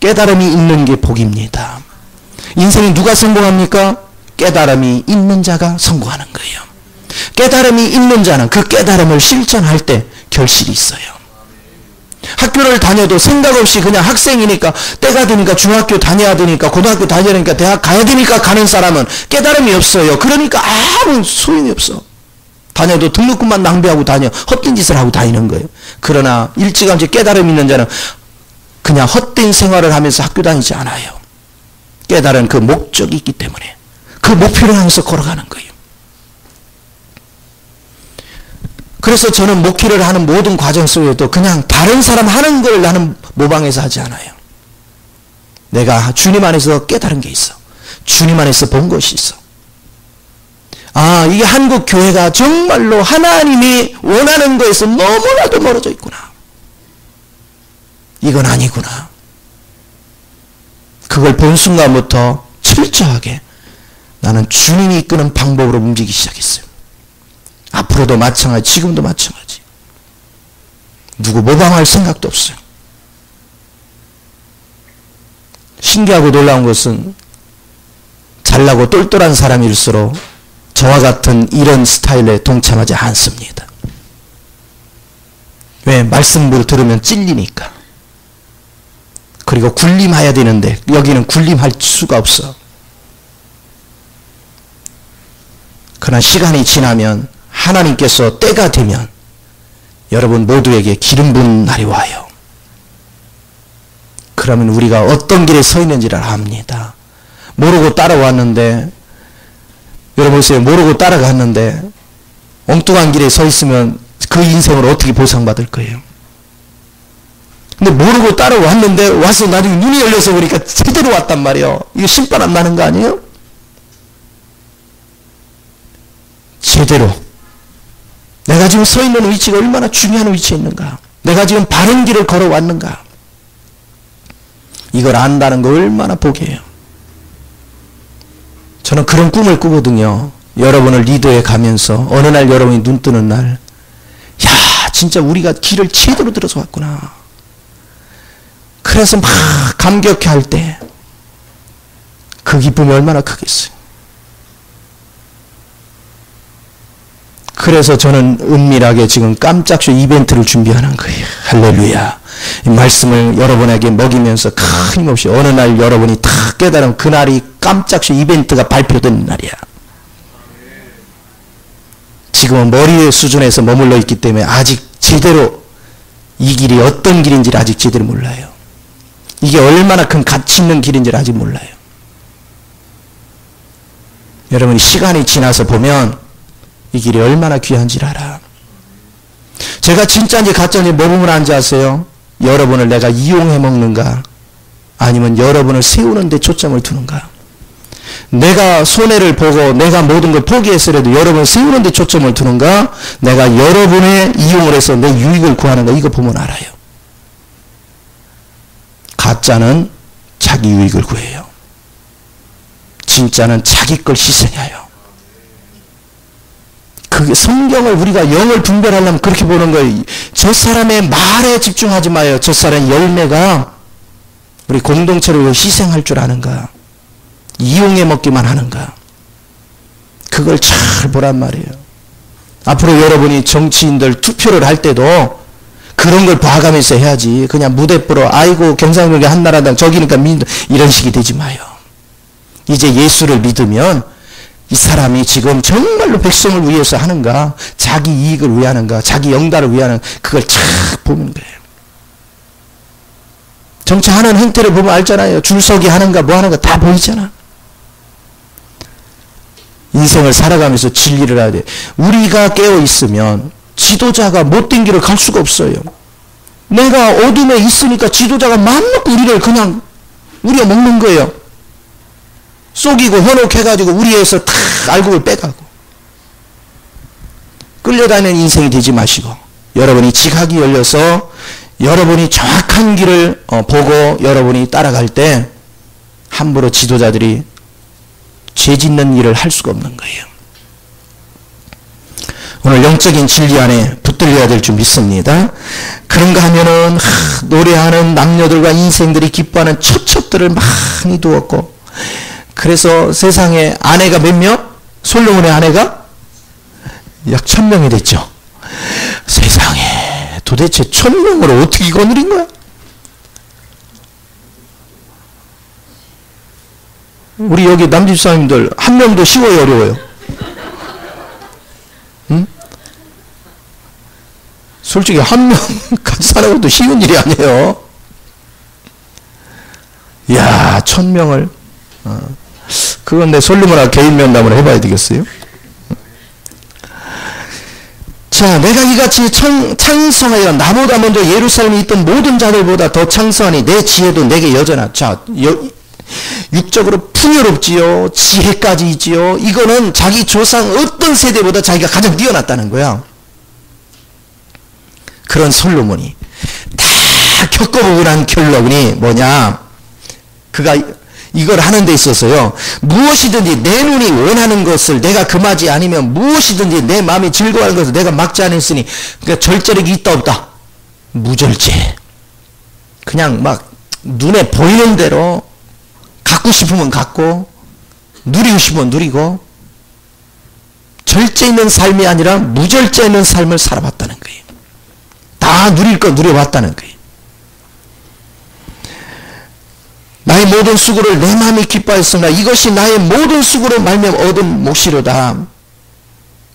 깨달음이 있는 게 복입니다. 인생이 누가 성공합니까? 깨달음이 있는 자가 성공하는 거예요. 깨달음이 있는 자는 그 깨달음을 실천할 때 결실이 있어요. 학교를 다녀도 생각 없이 그냥 학생이니까, 때가 되니까 중학교 다녀야 되니까, 고등학교 다녀야 되니까, 대학 가야 되니까 가는 사람은 깨달음이 없어요. 그러니까 아무 소용이 없어. 다녀도 등록금만 낭비하고 다녀. 헛된 짓을 하고 다니는 거예요. 그러나 일찌감치 깨달음 있는 자는 그냥 헛된 생활을 하면서 학교 다니지 않아요. 깨달은 그 목적이 있기 때문에 그 목표를 향해서 걸어가는 거예요. 그래서 저는 목회를 하는 모든 과정 속에도 그냥 다른 사람 하는 걸 나는 모방해서 하지 않아요. 내가 주님 안에서 깨달은 게 있어. 주님 안에서 본 것이 있어. 이게 한국 교회가 정말로 하나님이 원하는 거에서 너무나도 멀어져 있구나. 이건 아니구나. 그걸 본 순간부터 철저하게 나는 주님이 이끄는 방법으로 움직이기 시작했어요. 앞으로도 마찬가지, 지금도 마찬가지. 누구 모방할 생각도 없어요. 신기하고 놀라운 것은 잘나고 똘똘한 사람일수록 저와 같은 이런 스타일에 동참하지 않습니다. 왜? 말씀을 들으면 찔리니까. 그리고 군림해야 되는데 여기는 군림할 수가 없어. 그러나 시간이 지나면 하나님께서 때가 되면 여러분 모두에게 기름 부은 날이 와요. 그러면 우리가 어떤 길에 서 있는지를 압니다. 모르고 따라왔는데, 여러분 보세요. 모르고 따라갔는데 엉뚱한 길에 서 있으면 그 인생을 어떻게 보상받을 거예요? 근데 모르고 따라왔는데 와서 나중에 눈이 열려서 보니까 제대로 왔단 말이에요. 이거 심판 안 나는 거 아니에요? 제대로 내가 지금 서 있는 위치가 얼마나 중요한 위치에 있는가. 내가 지금 바른 길을 걸어왔는가. 이걸 안다는 거 얼마나 복이에요. 저는 그런 꿈을 꾸거든요. 여러분을 리더해 가면서 어느 날 여러분이 눈 뜨는 날, 야, 진짜 우리가 길을 제대로 들어서 왔구나. 그래서 막 감격해 할 때 그 기쁨이 얼마나 크겠어요. 그래서 저는 은밀하게 지금 깜짝쇼 이벤트를 준비하는 거예요. 할렐루야. 이 말씀을 여러분에게 먹이면서 끊임없이 어느 날 여러분이 탁 깨달은 그날이 깜짝쇼 이벤트가 발표되는 날이야. 지금은 머리의 수준에서 머물러 있기 때문에 아직 제대로 이 길이 어떤 길인지를 아직 제대로 몰라요. 이게 얼마나 큰 가치 있는 길인지를 아직 몰라요. 여러분이 시간이 지나서 보면 이 길이 얼마나 귀한지를 알아. 제가 진짜인지 가짜인지 뭐 보면 안지 아세요? 여러분을 내가 이용해 먹는가, 아니면 여러분을 세우는 데 초점을 두는가. 내가 손해를 보고 내가 모든 걸 포기했으라도 여러분을 세우는 데 초점을 두는가, 내가 여러분의 이용을 해서 내 유익을 구하는가, 이거 보면 알아요. 가짜는 자기 유익을 구해요. 진짜는 자기 걸 희생해요. 그게 성경을 우리가 영을 분별하려면 그렇게 보는 거예요. 저 사람의 말에 집중하지 마요. 저 사람의 열매가 우리 공동체를 희생할 줄 아는가, 이용해 먹기만 하는가, 그걸 잘 보란 말이에요. 앞으로 여러분이 정치인들 투표를 할 때도 그런 걸 봐가면서 해야지. 그냥 무대뽀로 아이고 경상도에 한나라당 저기니까 이런 식이 되지 마요. 이제 예수를 믿으면 이 사람이 지금 정말로 백성을 위해서 하는가, 자기 이익을 위하는가, 자기 영달을 위하는, 그걸 착 보는 거예요. 정치하는 행태를 보면 알잖아요. 줄서기 하는가 뭐 하는가 다 보이잖아. 인생을 살아가면서 진리를 해야 돼. 우리가 깨어 있으면 지도자가 못된 길을 갈 수가 없어요. 내가 어둠에 있으니까 지도자가 맘먹고 우리를 그냥 우리가 먹는 거예요. 속이고 현혹해가지고 우리에서 다 알곡을 빼가고. 끌려다니는 인생이 되지 마시고 여러분이 지각이 열려서 여러분이 정확한 길을 보고 여러분이 따라갈 때 함부로 지도자들이 죄 짓는 일을 할 수가 없는 거예요. 오늘 영적인 진리 안에 붙들려야 될 줄 믿습니다. 그런가 하면은 노래하는 남녀들과 인생들이 기뻐하는 첩첩들을 많이 두었고, 그래서 세상에 아내가 몇 명? 솔로몬의 아내가 약 1000명이 됐죠. 세상에 도대체 1000명으로 어떻게 이거 누린 거야? 우리 여기 남집사님들 한 명도 쉬워요, 어려워요? 응? 솔직히 한 명 같이 사는 것도 쉬운 일이 아니에요. 이야, 1000명을 그건 내 솔로몬아 개인 면담을 해봐야 되겠어요? 자, 내가 이같이 창성하여 나보다 먼저 예루살렘에 있던 모든 자들보다 더 창성하니 내 지혜도 내게 여전하. 자, 육적으로 풍요롭지요. 지혜까지 있지요. 이거는 자기 조상 어떤 세대보다 자기가 가장 뛰어났다는 거야. 그런 솔로몬이 다 겪어보고 난 결론이 뭐냐. 그가 이걸 하는 데 있어서요. 무엇이든지 내 눈이 원하는 것을 내가 금하지 않으면 무엇이든지 내 마음이 즐거워하는 것을 내가 막지 않았으니, 그러니까 절제력이 있다 없다? 무절제. 그냥 막 눈에 보이는 대로 갖고 싶으면 갖고 누리고 싶으면 누리고 절제 있는 삶이 아니라 무절제 있는 삶을 살아봤다는 거예요. 다 누릴 거 누려봤다는 거예요. 나의 모든 수고를 내 마음이 기뻐하였으나 이것이 나의 모든 수고로 말미암아 얻은 몫이로다.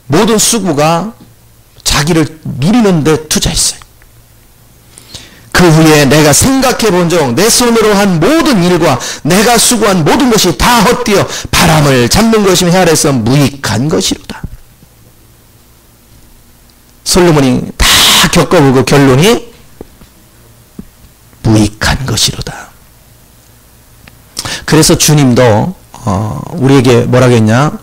모든 수고가 자기를 누리는 데 투자했어요. 그 후에 내가 생각해 본 적 내 손으로 한 모든 일과 내가 수고한 모든 것이 다 헛되어 바람을 잡는 것이며 헤아려서 무익한 것이로다. 솔로몬이 다 겪어보고 결론이 무익한 것이로다. 그래서 주님도 우리에게 뭐라겠냐?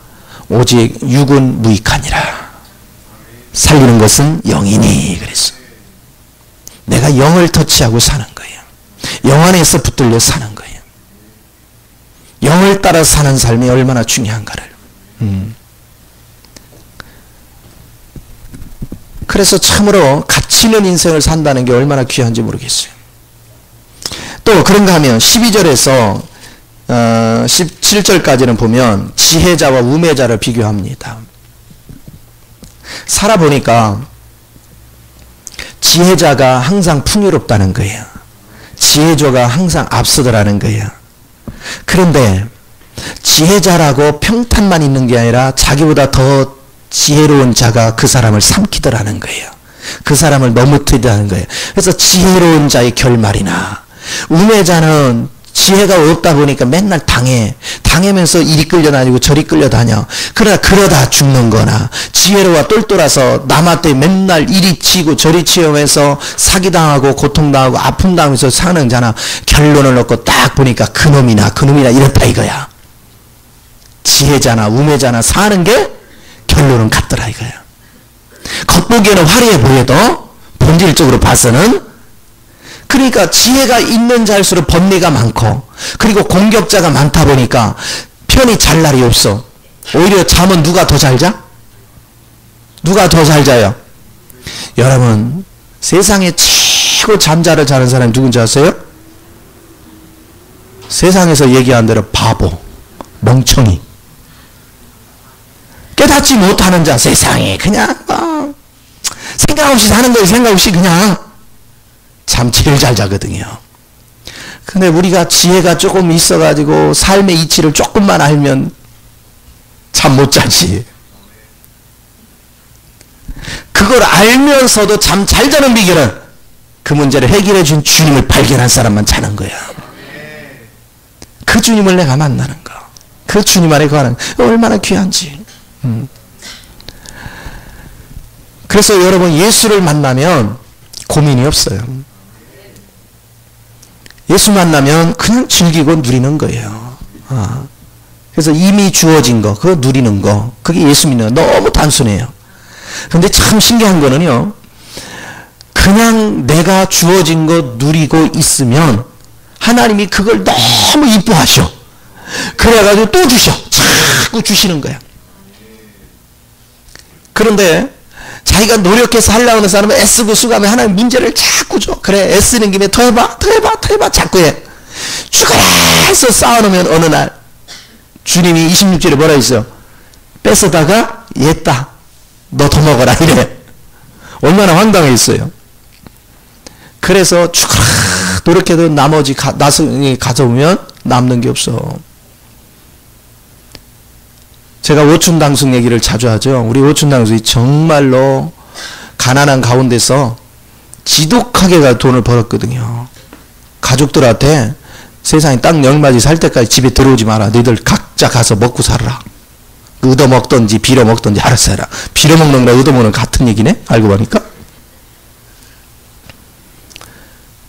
오직 육은 무익하니라. 살리는 것은 영이니 그랬어. 내가 영을 터치하고 사는 거예요. 영 안에서 붙들려 사는 거예요. 영을 따라 사는 삶이 얼마나 중요한가를. 그래서 참으로 가치 있는 인생을 산다는 게 얼마나 귀한지 모르겠어요. 또 그런가 하면 12절에서 17절까지는 보면 지혜자와 우매자를 비교합니다. 살아보니까 지혜자가 항상 풍요롭다는 거예요. 지혜조가 항상 앞서더라는 거예요. 그런데 지혜자라고 평탄만 있는 게 아니라 자기보다 더 지혜로운 자가 그 사람을 삼키더라는 거예요. 그 사람을 넘어뜨리더라는 거예요. 그래서 지혜로운 자의 결말이나, 우매자는 지혜가 없다 보니까 맨날 당하면서 이리 끌려다니고 저리 끌려다녀. 그러다 죽는 거나, 지혜로와 똘똘해서 남한테 맨날 이리 치고 저리 치우면서 사기당하고 고통당하고 아픔당하면서 사는 자나, 결론을 놓고 딱 보니까 그놈이나 이렇다 이거야. 지혜자나 우매자나 사는 게 결론은 같더라 이거야. 겉보기에는 화려해 보여도 본질적으로 봐서는, 그러니까 지혜가 있는 자일수록 번뇌가 많고, 그리고 공격자가 많다 보니까 편히 잘 날이 없어. 오히려 잠은 누가 더 잘 자? 누가 더 잘 자요? 여러분, 세상에 최고 잠자를 자는 사람이 누군지 아세요? 세상에서 얘기한 대로 바보, 멍청이, 깨닫지 못하는 자, 세상에 그냥 생각 없이 사는 거예요. 생각 없이 그냥 잠 제일 잘 자거든요. 근데 우리가 지혜가 조금 있어가지고 삶의 이치를 조금만 알면 잠 못 자지. 그걸 알면서도 잠 잘 자는 비결은 그 문제를 해결해 준 주님을 발견한 사람만 자는 거야. 그 주님을 내가 만나는 거, 그 주님 안에 거하는 얼마나 귀한지. 그래서 여러분, 예수를 만나면 고민이 없어요. 예수 만나면 그냥 즐기고 누리는 거예요. 그래서 이미 주어진 거, 그거 누리는 거, 그게 예수 믿는 거. 너무 단순해요. 근데 참 신기한 거는요, 그냥 내가 주어진 거 누리고 있으면 하나님이 그걸 너무 이뻐하셔. 그래가지고 또 주셔. 자꾸 주시는 거야. 그런데 자기가 노력해서 하려고 하는 사람은 애쓰고 수고하면 하나님 문제를 자꾸 줘. 그래, 애쓰는 김에 더 해봐 자꾸 해. 죽어라 해서 쌓아놓으면 어느 날 주님이 26절에 뭐라 했어요? 뺏어다가 얘다, 너 더 먹어라 이래. 얼마나 황당했어요. 그래서 죽어라 노력해도 나머지 나중에 가져오면 남는 게 없어. 제가 오춘당숙 얘기를 자주 하죠. 우리 오춘당숙이 정말로 가난한 가운데서 지독하게 돈을 벌었거든요. 가족들한테 세상에 딱 10마디 살 때까지 집에 들어오지 마라. 너희들 각자 가서 먹고 살아라. 얻어먹든지 빌어먹든지 알아서 해라. 빌어먹는 거랑 얻어먹는 같은 얘기네? 알고 보니까.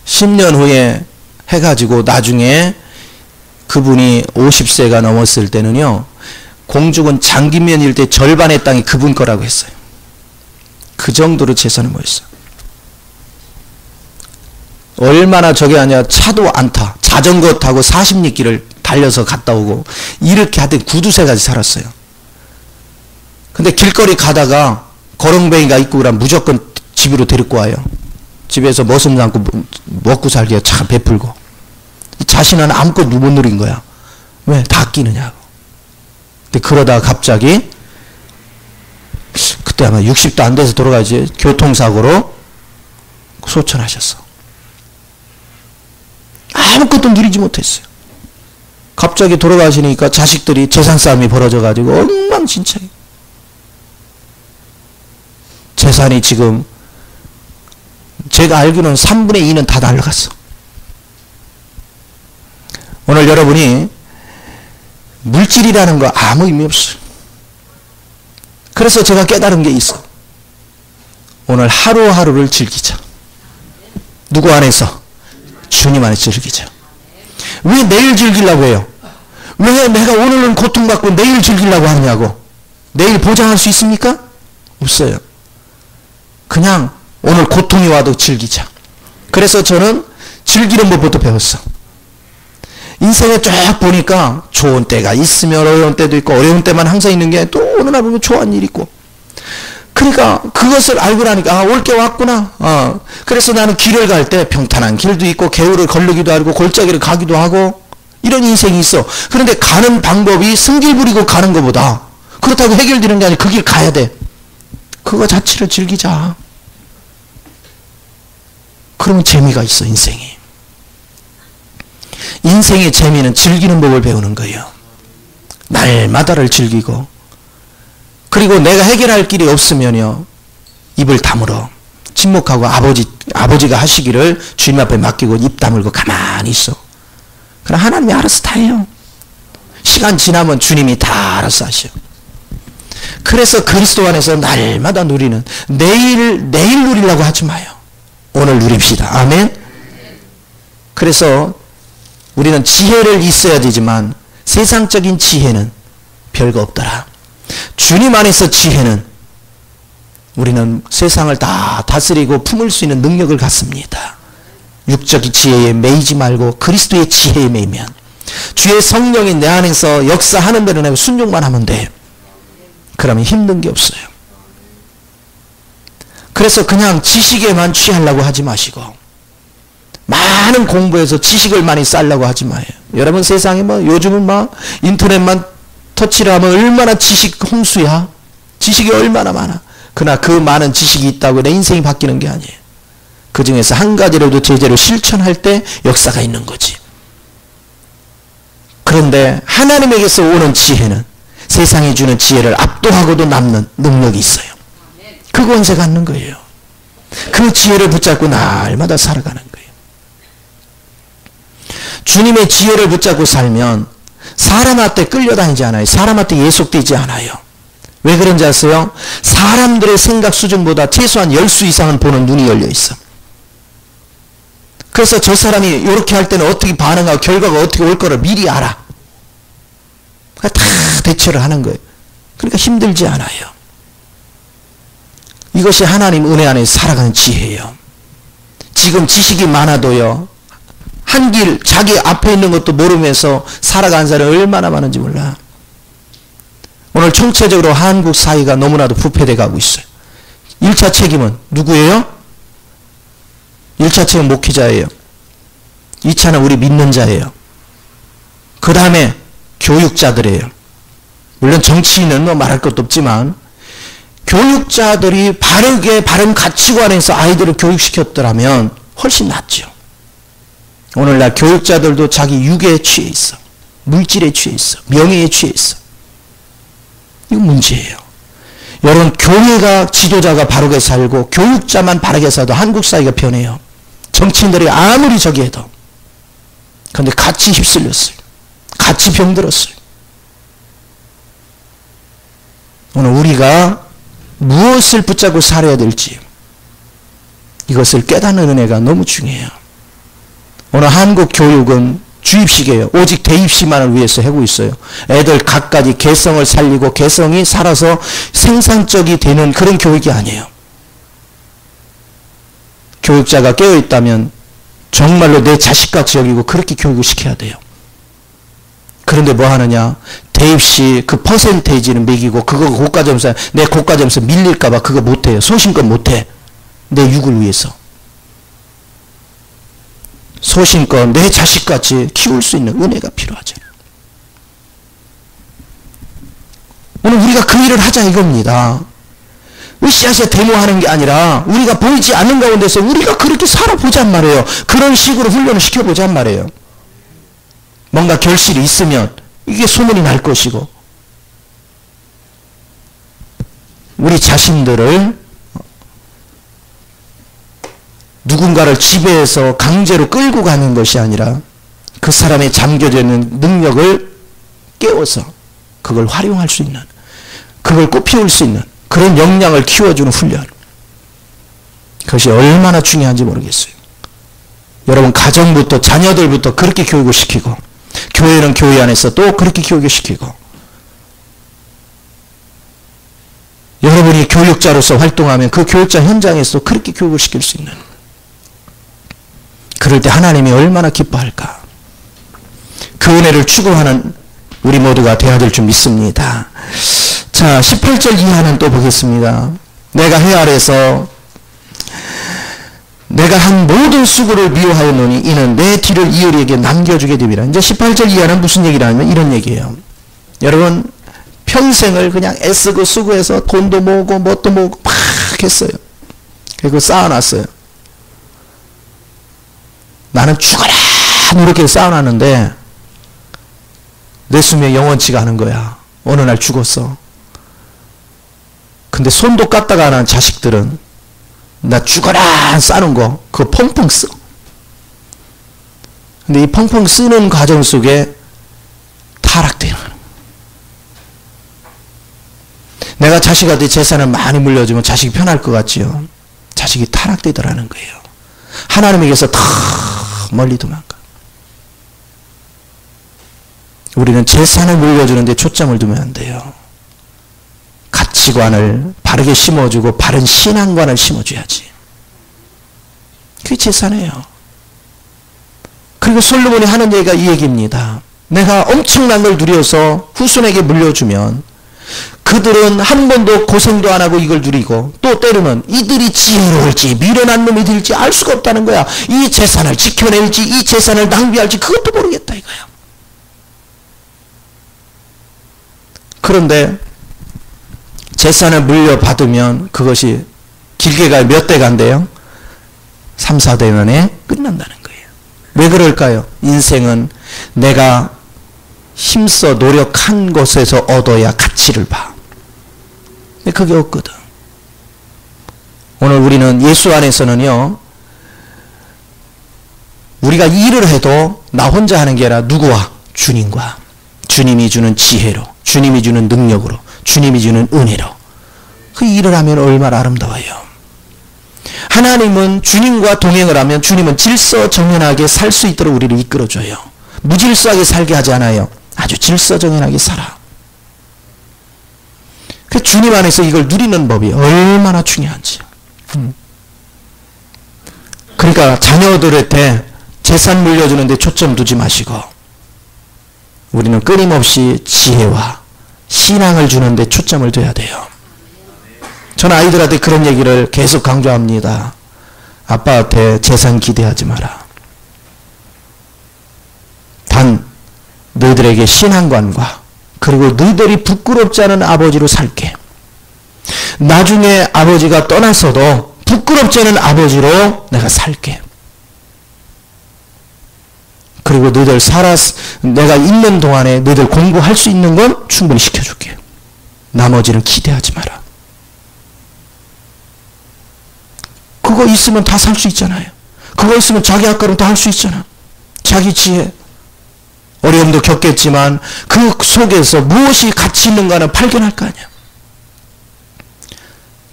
10년 후에 해가지고 나중에 그분이 50세가 넘었을 때는요, 공주군 장기면 일대 절반의 땅이 그분 거라고 했어요. 그 정도로 재산을 모였어요. 얼마나 저게 아니야. 차도 안 타. 자전거 타고 40리길을 달려서 갔다 오고 이렇게 하여튼 구두쇠까지 살았어요. 근데 길거리 가다가 거렁뱅이가 있고 그러면 무조건 집으로 데리고 와요. 집에서 머슴 삼고 먹고 살기가 참 베풀고. 자신은 아무것도 못 누린 거야. 왜? 다 끼느냐고. 근데 그러다가 갑자기 그때 아마 60도 안 돼서 돌아가지, 교통사고로 소천하셨어. 아무것도 누리지 못했어요. 갑자기 돌아가시니까 자식들이 재산 싸움이 벌어져가지고 엉망진창이. 재산이 지금 제가 알기로는 3분의 2는 다 날라갔어. 오늘 여러분이 물질이라는 거 아무 의미 없어요. 그래서 제가 깨달은 게 있어. 오늘 하루하루를 즐기자. 누구 안에서? 주님 안에서 즐기자. 왜 내일 즐기려고 해요? 왜 내가 오늘은 고통받고 내일 즐기려고 하느냐고. 내일 보장할 수 있습니까? 없어요. 그냥 오늘 고통이 와도 즐기자. 그래서 저는 즐기는 법부터 배웠어. 인생에 쫙 보니까 좋은 때가 있으면 어려운 때도 있고 어려운 때만 항상 있는 게 아니라 또 어느 날 보면 좋은 일이 있고. 그러니까 그것을 알고 나니까 올 게 왔구나. 그래서 나는 길을 갈 때 평탄한 길도 있고 개울을 걸르기도 하고 골짜기를 가기도 하고 이런 인생이 있어. 그런데 가는 방법이 승질 부리고 가는 것보다 그렇다고 해결되는 게 아니라 그 길 가야 돼. 그거 자체를 즐기자. 그러면 재미가 있어, 인생이. 인생의 재미는 즐기는 법을 배우는 거예요. 날마다를 즐기고. 그리고 내가 해결할 길이 없으면요, 입을 다물어. 침묵하고 아버지가 하시기를 주님 앞에 맡기고 입 다물고 가만히 있어. 그럼 하나님이 알아서 다 해요. 시간 지나면 주님이 다 알아서 하셔. 그래서 그리스도 안에서 날마다 누리는, 내일 누리려고 하지 마요. 오늘 누립시다. 아멘. 그래서 우리는 지혜를 있어야 되지만 세상적인 지혜는 별거 없더라. 주님 안에서 지혜는 우리는 세상을 다 다스리고 품을 수 있는 능력을 갖습니다. 육적인 지혜에 매이지 말고 그리스도의 지혜에 매이면 주의 성령이 내 안에서 역사하는 대로 내가 순종만 하면 돼. 그러면 힘든 게 없어요. 그래서 그냥 지식에만 취하려고 하지 마시고 많은 공부해서 지식을 많이 쌓으려고 하지 마요. 여러분 세상에 요즘은 인터넷만 터치를 하면 얼마나 지식 홍수야. 지식이 얼마나 많아. 그러나 그 많은 지식이 있다고 내 인생이 바뀌는 게 아니에요. 그 중에서 한 가지라도 제대로 실천할 때 역사가 있는 거지. 그런데 하나님에게서 오는 지혜는 세상이 주는 지혜를 압도하고도 남는 능력이 있어요. 그 권세 갖는 거예요. 그 지혜를 붙잡고 날마다 살아가는 거예요. 주님의 지혜를 붙잡고 살면 사람한테 끌려다니지 않아요. 사람한테 예속되지 않아요. 왜 그런지 아세요? 사람들의 생각 수준보다 최소한 10수 이상은 보는 눈이 열려 있어. 그래서 저 사람이 이렇게 할 때는 어떻게 반응하고 결과가 어떻게 올 거를 미리 알아. 다 대처를 하는 거예요. 그러니까 힘들지 않아요. 이것이 하나님 은혜 안에 살아가는 지혜예요. 지금 지식이 많아도요, 한 길 자기 앞에 있는 것도 모르면서 살아가는 사람이 얼마나 많은지 몰라. 오늘 총체적으로 한국 사회가 너무나도 부패돼 가고 있어요. 1차 책임은 누구예요? 1차 책임은 목회자예요. 2차는 우리 믿는 자예요. 그 다음에 교육자들이에요. 물론 정치인은 말할 것도 없지만 교육자들이 바른 가치관에서 아이들을 교육시켰더라면 훨씬 낫죠. 오늘날 교육자들도 자기 육에 취해 있어. 물질에 취해 있어. 명예에 취해 있어. 이거 문제예요. 여러분, 교회가 지도자가 바르게 살고 교육자만 바르게 살도 한국 사회가 변해요. 정치인들이 아무리 저기 해도. 그런데 같이 휩쓸렸어요. 같이 병들었어요. 오늘 우리가 무엇을 붙잡고 살아야 될지 이것을 깨닫는 은혜가 너무 중요해요. 오늘 한국 교육은 주입식이에요. 오직 대입식만을 위해서 하고 있어요. 애들 각가지 개성을 살리고 개성이 살아서 생산적이 되는 그런 교육이 아니에요. 교육자가 깨어있다면 정말로 내 자식같이 여기고 그렇게 교육을 시켜야 돼요. 그런데 뭐 하느냐? 대입식 그 퍼센테이지는 매기고 그거 고가점수, 내 고가점수 밀릴까봐 그거 못해요. 소신껏 못해. 내 육을 위해서. 소신껏 내 자식같이 키울 수 있는 은혜가 필요하잖아요. 오늘 우리가 그 일을 하자 이겁니다. 으쌰으쌰 데모하는 게 아니라 우리가 보이지 않는 가운데서 우리가 그렇게 살아보잔 말이에요. 그런 식으로 훈련을 시켜보잔 말이에요. 뭔가 결실이 있으면 이게 소문이 날 것이고, 우리 자신들을 누군가를 지배해서 강제로 끌고 가는 것이 아니라 그 사람의 잠겨져 있는 능력을 깨워서 그걸 활용할 수 있는, 그걸 꽃피울 수 있는 그런 역량을 키워주는 훈련. 그것이 얼마나 중요한지 모르겠어요. 여러분, 가정부터 자녀들부터 그렇게 교육을 시키고, 교회는 교회 안에서 또 그렇게 교육을 시키고, 여러분이 교육자로서 활동하면 그 교육자 현장에서 그렇게 교육을 시킬 수 있는, 그럴 때 하나님이 얼마나 기뻐할까. 그 은혜를 추구하는 우리 모두가 되어야 될 줄 믿습니다. 자, 18절 이하는 또 보겠습니다. 내가 해 아래서 내가 한 모든 수고를 미워하였노니 이는 내 뒤를 이으리에게 남겨주게 되리라. 이제 18절 이하는 무슨 얘기를 하냐면 이런 얘기예요. 여러분, 평생을 그냥 애쓰고 수고해서 돈도 모으고 뭣도 모으고 막 했어요. 그리고 쌓아놨어요. 나는 죽어라 이렇게 쌓아놨는데 내 수명이 영원치가 않은 거야. 어느 날 죽었어. 근데 손도 깠다가 안 한 자식들은 나 죽어라 쌓는 거 그거 펑펑 써. 근데 이 펑펑 쓰는 과정 속에 타락되는 거야. 내가 자식한테 재산을 많이 물려주면 자식이 편할 것 같지요. 자식이 타락되더라는 거예요. 하나님에게서 더 멀리 도망가. 우리는 재산을 물려주는데 초점을 두면 안 돼요. 가치관을 바르게 심어주고 바른 신앙관을 심어줘야지. 그게 재산이에요. 그리고 솔로몬이 하는 얘기가 이 얘기입니다. 내가 엄청난 걸 누려서 후손에게 물려주면 그들은 한 번도 고생도 안 하고 이걸 누리고 또 때로는 이들이 지혜로울지 미련한 놈이 될지 알 수가 없다는 거야. 이 재산을 지켜낼지 이 재산을 낭비할지 그것도 모르겠다 이거야. 그런데 재산을 물려받으면 그것이 길게 가 몇 대 간대요? 3, 4대 만에 끝난다는 거예요. 왜 그럴까요? 인생은 내가 힘써 노력한 것에서 얻어야 가치를 봐. 근데 그게 없거든. 오늘 우리는 예수 안에서는요, 우리가 일을 해도 나 혼자 하는 게 아니라 누구와? 주님과. 주님이 주는 지혜로, 주님이 주는 능력으로, 주님이 주는 은혜로 그 일을 하면 얼마나 아름다워요. 하나님은 주님과 동행을 하면 주님은 질서정연하게 살 수 있도록 우리를 이끌어줘요. 무질서하게 살게 하지 않아요. 아주 질서정연하게 살아. 그 주님 안에서 이걸 누리는 법이 얼마나 중요한지. 그러니까 자녀들한테 재산 물려주는데 초점 두지 마시고 우리는 끊임없이 지혜와 신앙을 주는데 초점을 둬야 돼요. 저는 아이들한테 그런 얘기를 계속 강조합니다. 아빠한테 재산 기대하지 마라. 단 너희들에게 신앙관과 그리고 너희들이 부끄럽지 않은 아버지로 살게. 나중에 아버지가 떠나서도 부끄럽지 않은 아버지로 내가 살게. 그리고 너희들 내가 있는 동안에 너희들 공부할 수 있는 건 충분히 시켜줄게. 나머지는 기대하지 마라. 그거 있으면 다 살 수 있잖아요. 그거 있으면 자기 학가로 다 할 수 있잖아. 자기 지혜. 어려움도 겪겠지만 그 속에서 무엇이 가치 있는가는 발견할 거 아니야.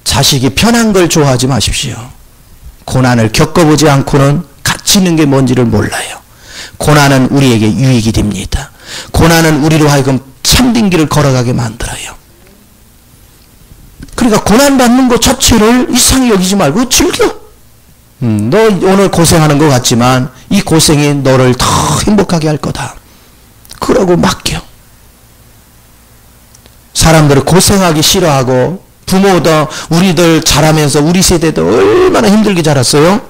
자식이 편한 걸 좋아하지 마십시오. 고난을 겪어보지 않고는 가치 있는 게 뭔지를 몰라요. 고난은 우리에게 유익이 됩니다. 고난은 우리로 하여금 참된 길을 걸어가게 만들어요. 그러니까 고난받는 것 자체를 이상히 여기지 말고 즐겨. 너 오늘 고생하는 것 같지만 이 고생이 너를 더 행복하게 할 거다. 그러고 맡겨. 사람들은 고생하기 싫어하고 부모도 우리들 자라면서 우리 세대도 얼마나 힘들게 자랐어요.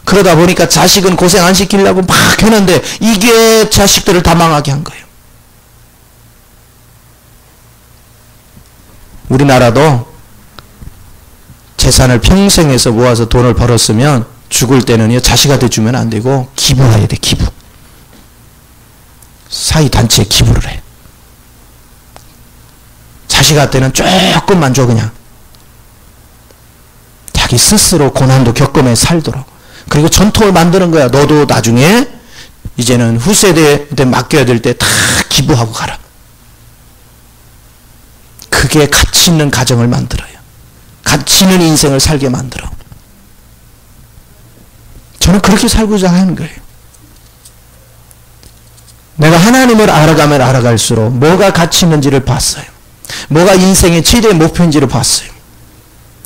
그러다 보니까 자식은 고생 안 시키려고 막 했는데 이게 자식들을 다 망하게 한 거예요. 우리나라도 재산을 평생에서 모아서 돈을 벌었으면 죽을 때는요 자식한테 주면 안 되고 기부해야 돼. 기부. 사회단체에 기부를 해. 자식한테는 조금만 줘. 그냥 자기 스스로 고난도 겪으면서 살도록. 그리고 전통을 만드는 거야. 너도 나중에 이제는 후세대한테 맡겨야 될 때 다 기부하고 가라. 그게 가치 있는 가정을 만들어요. 가치 있는 인생을 살게 만들어. 저는 그렇게 살고자 하는 거예요. 내가 하나님을 알아가면 알아갈수록 뭐가 가치 있는지를 봤어요. 뭐가 인생의 최대의 목표인지를 봤어요.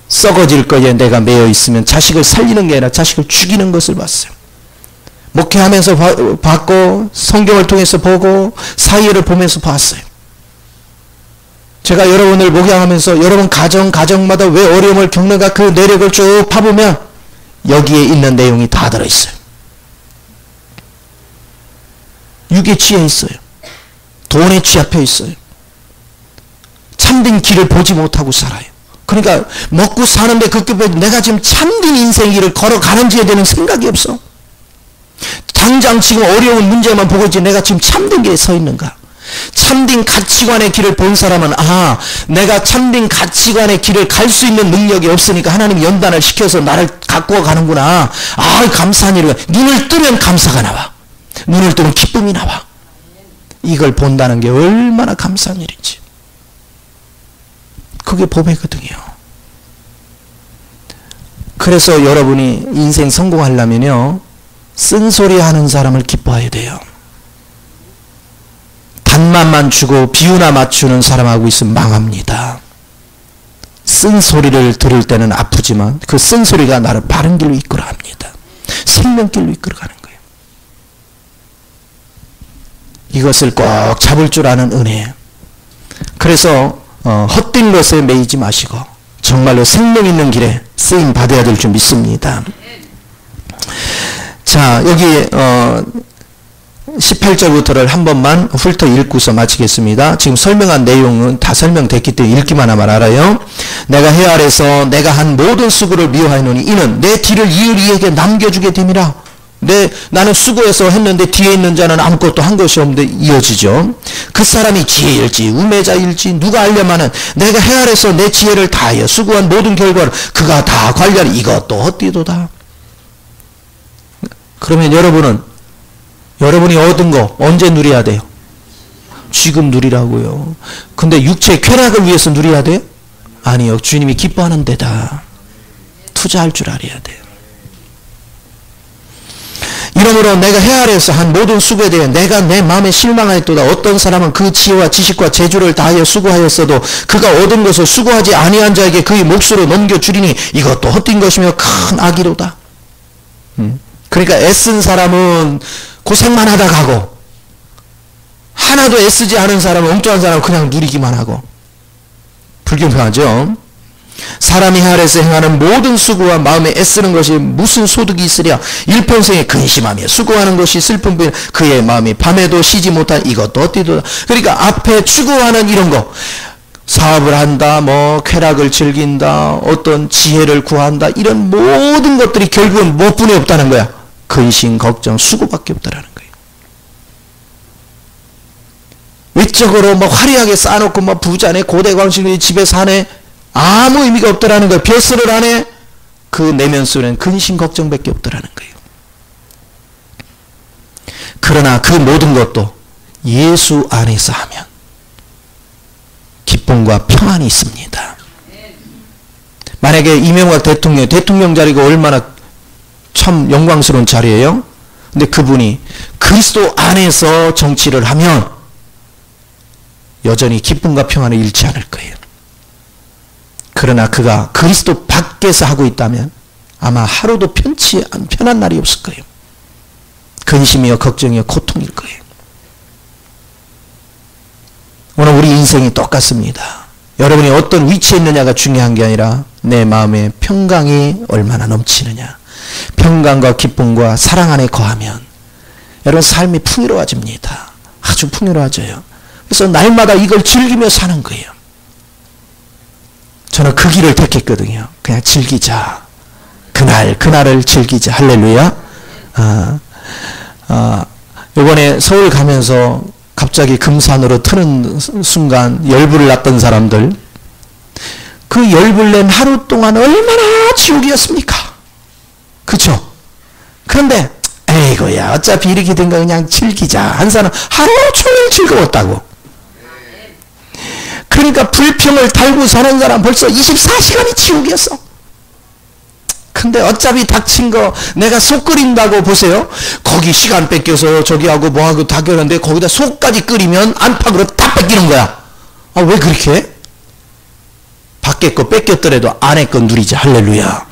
썩어질 거에 내가 매여 있으면 자식을 살리는 게 아니라 자식을 죽이는 것을 봤어요. 목회하면서 봤고 성경을 통해서 보고 사회를 보면서 봤어요. 제가 여러분을 목양하면서 여러분 가정마다 왜 어려움을 겪는가 그 내력을 쭉 파보면 여기에 있는 내용이 다 들어있어요. 육에 취해 있어요. 돈에 취합해 있어요. 참된 길을 보지 못하고 살아요. 그러니까 먹고 사는데 그 급에 내가 지금 참된 인생 길을 걸어가는지에 대한 생각이 없어. 당장 지금 어려운 문제만 보고 있지 내가 지금 참된 길에 서 있는가. 참된 가치관의 길을 본 사람은 내가 참된 가치관의 길을 갈 수 있는 능력이 없으니까 하나님이 연단을 시켜서 나를 갖고 가는구나. 감사한 일이야. 눈을 뜨면 감사가 나와. 눈을 뜨면 기쁨이 나와. 이걸 본다는 게 얼마나 감사한 일인지. 그게 복이거든요. 그래서 여러분이 인생 성공하려면요, 쓴소리 하는 사람을 기뻐해야 돼요. 단맛만 주고 비유나 맞추는 사람하고 있으면 망합니다. 쓴소리를 들을 때는 아프지만 그 쓴소리가 나를 바른 길로 이끌어 갑니다. 생명길로 이끌어 가는 거예요. 이것을 꼭 잡을 줄 아는 은혜. 그래서 헛된 것에 매이지 마시고 정말로 생명 있는 길에 쓰임 받아야 될 줄 믿습니다. 자, 여기 18절부터를 한 번만 훑어 읽고서 마치겠습니다. 지금 설명한 내용은 다 설명됐기 때문에 읽기만 하면 알아요. 내가 해 아래서 내가 한 모든 수고를 미워하노니 이는 내 뒤를 이을 이에게 남겨주게 됨이라. 나는 수고해서 했는데 뒤에 있는 자는 아무것도 한 것이 없는데 이어지죠. 그 사람이 지혜일지 우매자일지 누가 알려마는 내가 해 아래서 내 지혜를 다하여 수고한 모든 결과를 그가 다 관리하니 이것도 헛되도다. 그러면 여러분이 얻은 거 언제 누려야 돼요? 지금 누리라고요. 근데 육체의 쾌락을 위해서 누려야 돼요? 아니요. 주님이 기뻐하는 데다 투자할 줄 알아야 돼요. 이러므로 내가 해 아래에서 한 모든 수고에 대해 내가 내 마음에 실망하였도다. 어떤 사람은 그 지혜와 지식과 재주를 다하여 수고하였어도 그가 얻은 것을 수고하지 아니한 자에게 그의 몫으로 넘겨주리니 이것도 헛된 것이며 큰 악이로다. 그러니까 애쓴 사람은 고생만 하다 가고 하나도 애쓰지 않은 사람은 엉뚱한 사람은 그냥 누리기만 하고 불공평하죠. 사람이 해 아래에서 행하는 모든 수고와 마음에 애쓰는 것이 무슨 소득이 있으랴. 일평생에 근심하며 수고하는 것이 슬픔뿐 그의 마음이 밤에도 쉬지 못한 이것도 헛되도다. 그러니까 앞에 추구하는 이런 거 사업을 한다, 쾌락을 즐긴다, 어떤 지혜를 구한다, 이런 모든 것들이 결국은 뭐뿐이 없다는 거야. 근심, 걱정, 수고밖에 없다라는 거예요. 외적으로 화려하게 쌓아놓고 부자네, 고대광신이 집에 사네, 아무 의미가 없더라는 거예요. 벼슬을 하네, 그 내면 속에는 근심, 걱정밖에 없더라는 거예요. 그러나 그 모든 것도 예수 안에서 하면 기쁨과 평안이 있습니다. 만약에 이명박 대통령 자리가 얼마나 참 영광스러운 자리예요. 근데 그분이 그리스도 안에서 정치를 하면 여전히 기쁨과 평안을 잃지 않을 거예요. 그러나 그가 그리스도 밖에서 하고 있다면 아마 하루도 편한 날이 없을 거예요. 근심이요 걱정이요 고통일 거예요. 오늘 우리 인생이 똑같습니다. 여러분이 어떤 위치에 있느냐가 중요한 게 아니라 내 마음에 평강이 얼마나 넘치느냐. 평강과 기쁨과 사랑 안에 거하면 여러분 삶이 풍요로워집니다. 아주 풍요로워져요. 그래서 날마다 이걸 즐기며 사는 거예요. 저는 그 길을 택했거든요. 그냥 즐기자. 그날을 즐기자. 할렐루야. 이번에 서울 가면서 갑자기 금산으로 트는 순간 열불을 났던 사람들, 그 열불 낸 하루 동안 얼마나 지옥이었습니까? 그쵸? 그런데 에이고야 어차피 이렇게 된 거 그냥 즐기자 한 사람 하루 종일 즐거웠다고. 그러니까 불평을 달고 사는 사람 벌써 24시간이 지옥이었어. 근데 어차피 닥친 거 내가 속 끓인다고 보세요. 거기 시간 뺏겨서 저기하고 뭐하고 다 끓였는데 거기다 속까지 끓이면 안팎으로 다 뺏기는 거야. 왜 그렇게 해? 밖에 거 뺏겼더라도 안에 거 누리지. 할렐루야.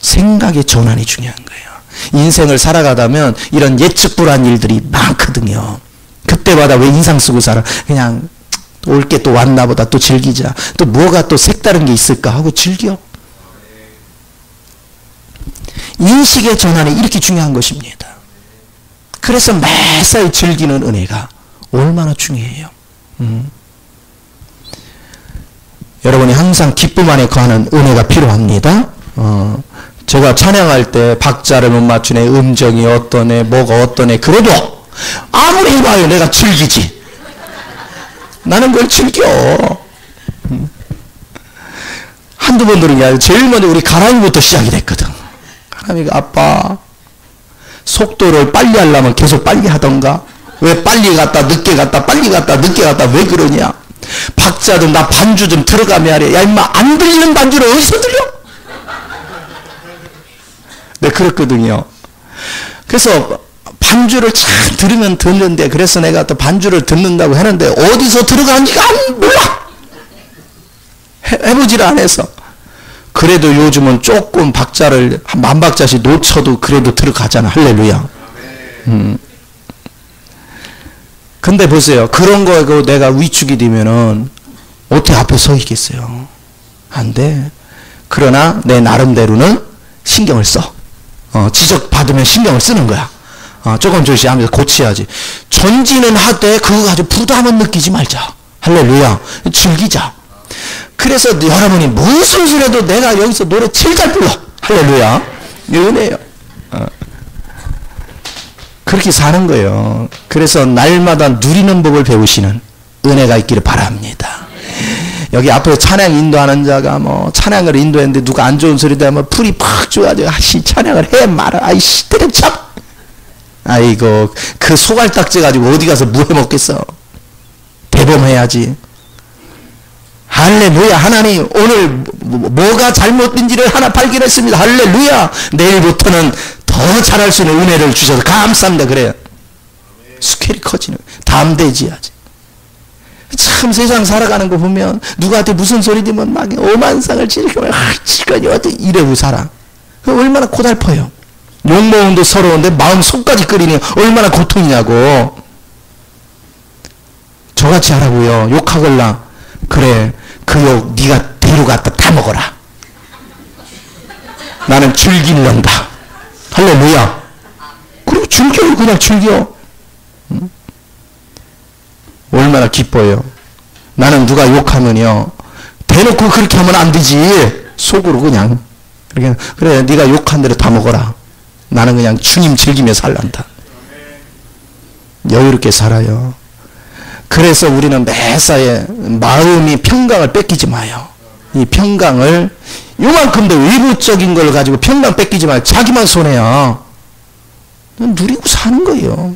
생각의 전환이 중요한 거예요. 인생을 살아가다면 이런 예측 불허한 일들이 많거든요. 그때마다 왜 인상 쓰고 살아? 그냥 올 게 또 왔나 보다. 또 즐기자. 또 뭐가 또 색다른 게 있을까 하고 즐겨. 인식의 전환이 이렇게 중요한 것입니다. 그래서 매사에 즐기는 은혜가 얼마나 중요해요. 여러분이 항상 기쁨 안에 거하는 은혜가 필요합니다. 제가 찬양할 때 박자를 못 맞추네, 음정이 어떠네, 뭐가 어떠네. 그래도 아무리 해봐요, 내가 즐기지. 나는 그걸 즐겨. 한두 번 들은 게 아니라 제일 먼저 우리 가람이부터 시작이 됐거든. 가람이가 아빠 속도를 빨리 하려면 계속 빨리 하던가. 왜 빨리 갔다 늦게 갔다 빨리 갔다 늦게 갔다 왜 그러냐. 박자 좀 나 반주 좀 들어가면 하래. 야 임마 안 들리는 반주를 어디서 들려? 네 그렇거든요. 그래서 반주를 참 들으면 듣는데, 그래서 내가 또 반주를 듣는다고 하는데 어디서 들어가는지가 몰라. 해보지를 안 해서. 그래도 요즘은 조금 박자를 한 10,000박자씩 놓쳐도 그래도 들어가잖아. 할렐루야. 근데 보세요. 그런 거에 내가 위축이 되면은 어떻게 앞에 서 있겠어요? 안 돼. 그러나 내 나름대로는 신경을 써. 지적받으면 신경을 쓰는 거야. 조금 하면서 고쳐야지. 전진은 하되 그거 가지고 부담은 느끼지 말자. 할렐루야. 즐기자. 그래서 여러분이 무슨 소리라도 내가 여기서 노래 제일 잘 불러. 할렐루야. 은혜예요. 그렇게 사는 거예요. 그래서 날마다 누리는 법을 배우시는 은혜가 있기를 바랍니다. 여기 앞으로 찬양 인도하는 자가 뭐 찬양을 인도했는데 누가 안 좋은 소리 되면 풀이 팍 좋아가지고 아씨 찬양을 해 말아. 아이씨 때려참. 아이고 그 소갈딱지 가지고 어디 가서 뭐 해먹겠어. 대범해야지. 할렐루야. 하나님 오늘 뭐가 잘못된지를 하나 발견했습니다. 할렐루야. 내일부터는 더 잘할 수 있는 은혜를 주셔서 감사합니다. 그래요. 스케일이 커지는 담대지야지. 참 세상 살아가는 거 보면 누구한테 무슨 소리 들으면 막 오만상을 지르고 시간이 어디 이러고 살아. 얼마나 고달퍼요. 욕먹음도 서러운데 마음 속까지 끓이니 얼마나 고통이냐고. 저같이 하라고요. 욕하걸라. 그래 그 욕 네가 데려갔다 다 먹어라. 나는 즐기는다. 할렐루야. 그리고 즐겨요. 그냥 즐겨. 얼마나 기뻐요. 나는 누가 욕하면요 대놓고 그렇게 하면 안 되지. 속으로 그냥 그래 네가 욕한 대로 다 먹어라. 나는 그냥 주님 즐기며 살란다. 여유롭게 살아요. 그래서 우리는 매사에 마음이 평강을 뺏기지 마요. 이 평강을 요만큼도 외부적인 걸 가지고 평강 뺏기지 마요. 자기만 손해야. 누리고 사는 거예요.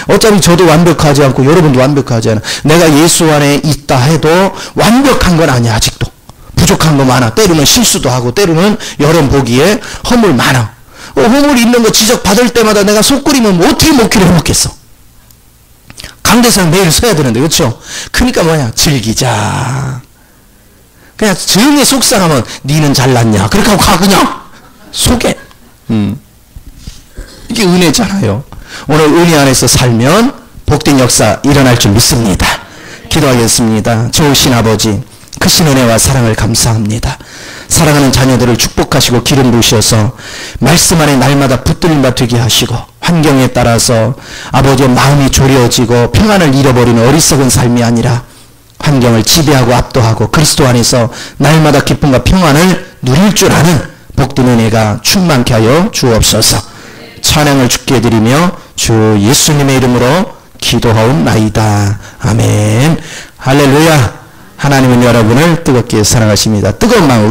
어차피 저도 완벽하지 않고 여러분도 완벽하지 않아. 내가 예수 안에 있다 해도 완벽한 건 아니야. 아직도 부족한 거 많아. 때로는 실수도 하고 때로는 여러분 보기에 허물 많아. 허물 있는 거 지적받을 때마다 내가 속 끓이면 뭐 어떻게 먹기를 해먹겠어. 강대상 매일 서야 되는데 그렇죠? 그러니까 뭐냐 즐기자. 그냥 조용히 속상하면 니는 잘났냐 그렇게 하고 가 그냥 속에. 이게 은혜잖아요. 오늘 은혜 안에서 살면 복된 역사 일어날 줄 믿습니다. 기도하겠습니다. 좋으신 아버지 크신 은혜와 사랑을 감사합니다. 사랑하는 자녀들을 축복하시고 기름 부으셔서 말씀 안에 날마다 붙들림 바 되게 하시고 환경에 따라서 아버지의 마음이 졸여지고 평안을 잃어버리는 어리석은 삶이 아니라 환경을 지배하고 압도하고 그리스도 안에서 날마다 기쁨과 평안을 누릴 줄 아는 복된 은혜가 충만케 하여 주옵소서. 찬양을 주께 드리며 주 예수님의 이름으로 기도하옵나이다. 아멘. 할렐루야. 하나님은 여러분을 뜨겁게 사랑하십니다. 뜨거운 마음으로